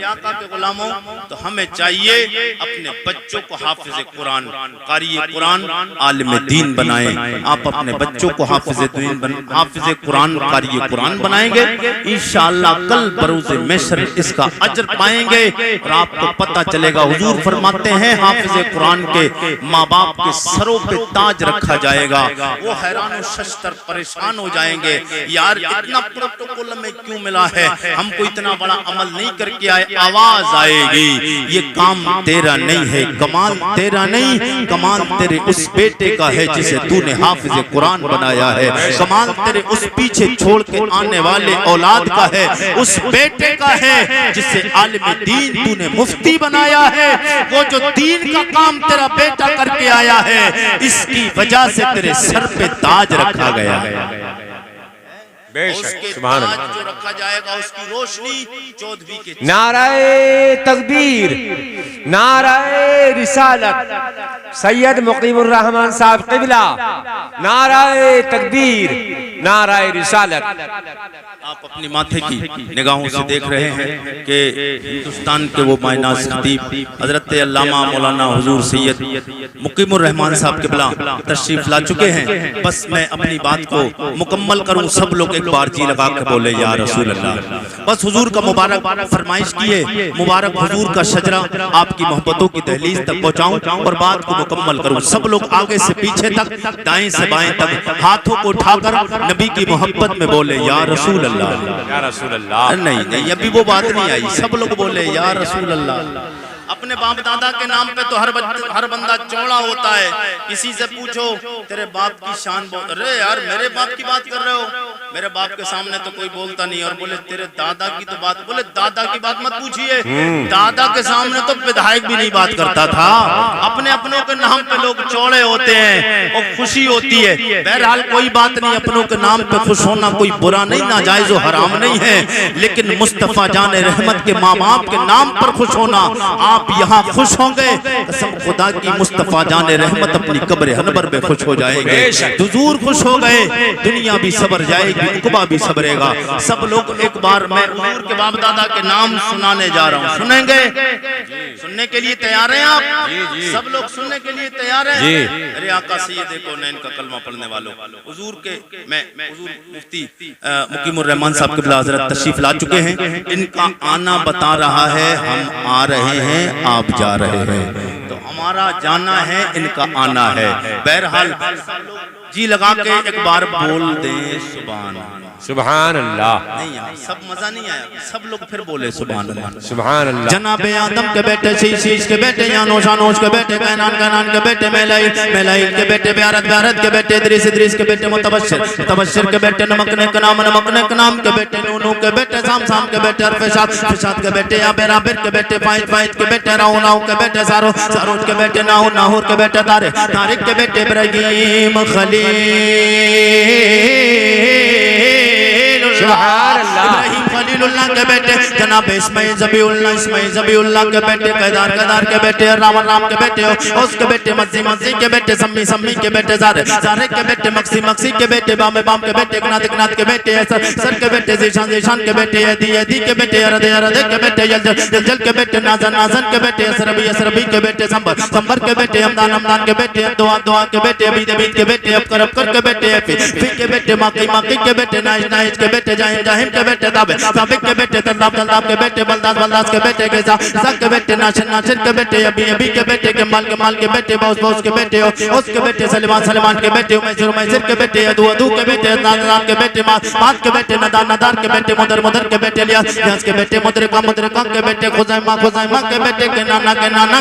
S1: आका के गुलामों, तो हमें चाहिए अपने बच्चों को हाफिज कुरान, कारी कुरान, आलिम दीन बनाएं। आप अपने बच्चों को हाफिज कुरान, कारी कुरान बनाएंगे, इंशाअल्लाह कल बरोज़े महशर इसका अजर पाएंगे। और आपको पता चलेगा, हुजूर फरमाते हैं हाफिज कुरान के माँ बाप के सरों पे ताज रखा जाएगा, वो हैरान और शश्तर परेशान हो जाएंगे, यार इतना प्रोटोकॉल में क्यों मिला है, हमको इतना बड़ा अमल नहीं करके आए, आवाज आएगी, ये काम तेरा नहीं है, कमाल तेरा नहीं, कमाल तेरे उस बेटे का है जिसे तूने हाफिज कुरान बनाया है, कमाल तेरे उस पीछे छोड़ के आने वाले औलाद का है, उस बेटे का है जिसे आलिम दीन तूने मुफ्ती बनाया है। वो जो दीन का काम तेरा बेटा करके आया है, इसकी वजह से तेरे सर पे ताज रखा गया है।
S3: बेशक सुभान अल्लाह।
S1: जो रखा जाएगा उसकी रोशनी चौधरी के
S3: नाराए तकबीर, नाराए रिसालत, सैयद मुकीमुर रहमान साहब क़िबला, नाराए तकबीर, नाराए रिसालत।
S1: आप अपनी माथे की निगाहों से देख रहे हैं कि हिंदुस्तान के वो मायनाज़ खतीब हजरत अल्लामा मौलाना हुजूर सैयद मुकीमुर रहमान साहब क़िबला तशरीफ ला चुके हैं। बस मैं अपनी बात को मुकम्मल करूं, सब लोग एक बार जी लगा के बोले या रसूल अल्लाह। बस हुजूर का मुबारक फरमाइश किए, मुबारक हुजूर का शजरा आपकी मोहब्बतों की दहलीज तक पहुंचाऊं और बात को मुकम्मल करूं। सब लोग आगे से पीछे तक, दाएं से बाएं तक हाथों को उठाकर नबी की मोहब्बत में बोले या रसूल अल्लाह,
S3: या रसूल अल्लाह।
S1: नहीं नहीं, अभी वो बात नहीं आई, सब लोग बोले या रसूल अल्लाह। अपने बाप दादा के नाम पे तो हर बंदा चौड़ा होता है। किसी से पूछो तेरे बाप की शान बहुत, अरे यार मेरे बाप की बात कर रहे हो, मेरे बाप के सामने तो कोई बोलता नहीं। और बोले तेरे दादा की तो बात, बोले दादा की बात मत पूछिए, दादा के सामने तो विधायक भी नहीं बात करता था। अपने अपनों के नाम पे लोग चौड़े होते हैं और खुशी होती है। बहरहाल कोई बात नहीं, अपनों के नाम पे खुश होना कोई बुरा नहीं, नाजायज और हराम नहीं है, लेकिन मुस्तफा जान रहमत के माँ बाप के नाम पर खुश होना, आप यहाँ खुश होंगे, कसम खुदा की मुस्तफा जाने रहमत अपनी कब्र हनबर में खुश हो जाएंगे। हुजूर खुश हो गए, दुनिया भी सबर जाएगी, उकबा भी सबरेगा। सब लोग एक बार मैं हुजूर के बाप दादा के नाम सुनाने जा रहा हूँ, सुनेंगे? सुनने के लिए तैयार हैं आप? सब लोग सुनने के लिए तैयार हैं? अरे आका सैयद कौनैन का कलमा पढ़ने वालों, हुजूर के मैं हुजूर मुफ्ती मुकीमुर रहमान साहब क़िबला हज़रत तशरीफ ला चुके हैं। इनका आना बता रहा है हम आ रहे हैं, आप जा रहे हैं, तो हमारा जाना है, इनका आना है। बहरहाल जी लगा के एक बार बोल दें सुभान
S3: सुभान अल्लाह।
S1: नहीं यार, सब मजा नहीं आया, सब लोग फिर बोले सुभान अल्लाह।
S3: सुभान अल्लाह।
S1: जनाबे आदम के बेटे शीश के बेटे, यानोश के बेटे, कैनान के बेटे, मेलाइल के बेटे, ब्यारत के बेटे, इद्रीस के बेटे, मुतबश्शिर के बेटे, नमक ने नाम के बेटे, नूनू के बेटे, साम के बेटे, अरफशाद के बेटे, आबिर के बेटे, फाइज के बेटे, राहु के बेटे, सारोज के बेटे, नाहूर के बेटे, तारिक के बेटे, इब्राहीम खलील, इब्राहीम खलीलुल्लाह के बेटे, जनाब इस्माइल ज़बीउल्लाह के बेटे, केदार के बेटे, राम के बेटे, उसके बेटे, मस्सी के बेटे, सम्मी के बेटे, ज़ारे के बेटे, मक्सी के बेटे, बाम के बेटे, कनात के बेटे, सर के बेटे, ज़ीशान के बेटे, यदी के बेटे, अरद के बेटे, जल के बेटे, नाज़न के बेटे, असरबी के बेटे, संबर के बेटे, हमदान के बेटे, दुआ के बेटे, अबीद के बेटे, अबकर के बेटे, फी के बेटे, माकी के बेटे, नाइज के बेटे, जाहिम के बेटे, साबिक के बेटे, तल्लाब के बेटे, बलदास के बेटे, ज़क के बेटे, नासिर के बेटे, अभी के बेटे, कमाल के बेटे, बौस के बेटे, उसके बेटे, सलमान के बेटे, मैसिर के बेटे, अदू के बेटे, नान के बेटे, मात के बेटे, नदार के बेटे, मुदर के बेटे, लियास के बेटे, मुदरिका के बेटे, खुज़ैमा के बेटे, के नाना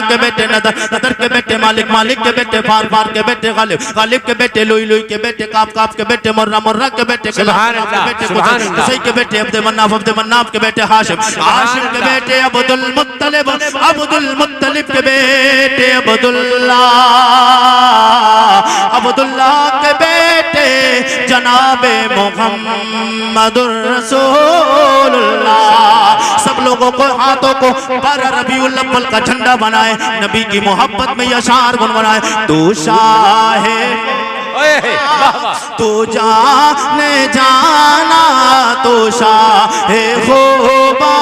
S1: के बेटे, नदर के बेटे, मालिक के बेटे, फार के बेटे, गालिब के बेटे, लुई के बेटे, काफ के बेटे, मुर्रा के बेटे, सही के बेटे, अब्द मन्नाफ के बेटे, हाशिम के बेटे, अब्दुल मुत्तलिब के बेटे, अब्दुल्लाह के बेटे, जनाबे मुहम्मदुर रसूलुल्लाह। सब लोगों को हाथों को 12 रबीउल अव्वल का झंडा बनाए, नबी की मोहब्बत में यशार गुनगुनाए। तू शाहे तू जाने जाना, तू शाहे खूबा,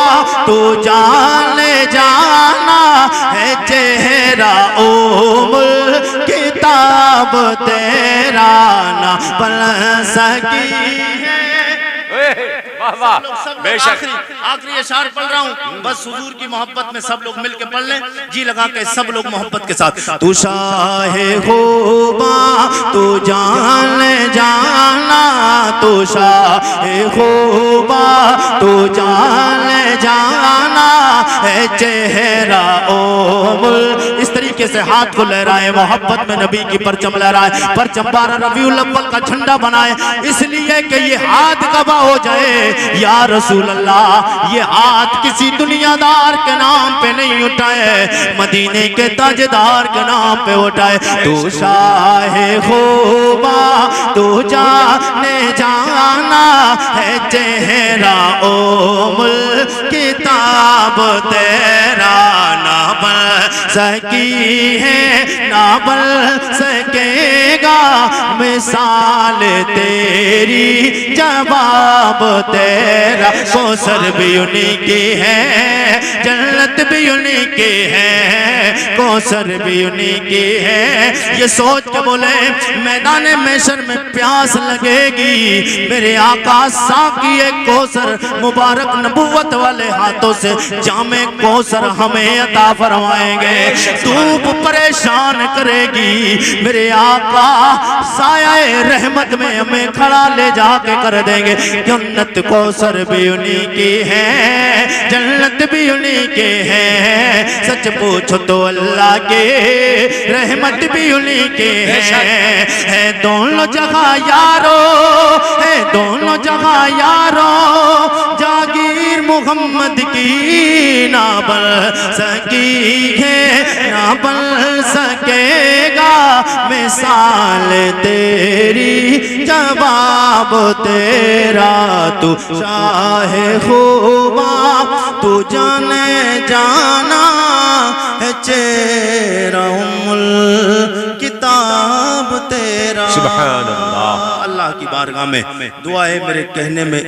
S1: तू जाने जाना है, चेहरा उमुल किताब तेरा ना बन सकी है।
S3: वाह वाह बेशक
S1: आखिरी इशार पढ़ रहा हूँ, बस हुजूर की मोहब्बत में सब लोग मिलके पढ़ लें, जी लगा के सब लोग मोहब्बत के साथ। तू शाहे खूबा तू जान जाना, तू शाहे खूबा तू जान जाना है चेहरा ओमुल। इस तरीके से हाथ को लहराए, मोहब्बत में नबी की परचम लहराए, परचम 12 रबीउल अव्वल का झंडा बनाए, इसलिए कि ये हाथ गवाह हो जाए या रसूल अल्लाह, ये हाथ किसी दुनियादार के नाम पे नहीं उठाए, मदीने के ताजदार के नाम पे उठाए। तू शाहे खूबा तू जाने जाना है चेहरा ओमुल, किताब तेरा ना बन सकी है ना बन सकेगा, मिसाल तेरी जवाब तेरा। कौसर भी उन्हीं की है, जन्नत भी उन्हीं की है, कौसर भी उन्हीं की है। ये सोच के बोले मैदान महशर में प्यास लगेगी, मेरे आका साकी एक कौसर मुबारक नबुव्वत वाले हाथों से जामे कौसर हमें अता फरमाएंगे। धूप परेशान करेगी, मेरे आका साये रहमत में हमें खड़ा ले जाके कर देंगे। जन्नत कौसर भी उन्हीं की है, जन्नत भी उन्हीं के है, सच पूछो तो अल्लाह के रहमत भी उन्हीं के है दोनों जगह यारो, है दोनों जगह यारो, जागीर मोहम्मद की ना बन सकी है ना बन सकेगा, मिसाल तेरी जवाब तेरा। तू शाहे खूबा तू जाने जाना है चेहरा उम्मुल किताब तेरा।
S3: सुभान अल्लाह।
S1: अल्लाह की बारगाह में दुआ है, मेरे कहने में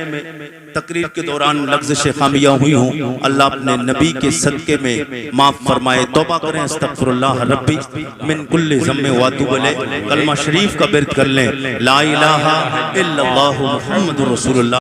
S1: तकरीर के दौरान लफ्ज़ खामियां हुई हूँ, अल्लाह अपने नबी के सदके में माफ़ फरमाए। तौबा करें, अस्तगफिरुल्लाह रब्बी मिन कुल्ली ज़म्मे व अतूबु इलैह। कलमा शरीफ का बिर्द कर लें, ला इलाहा इल्लल्लाहु मुहम्मदुर रसूलुल्लाह।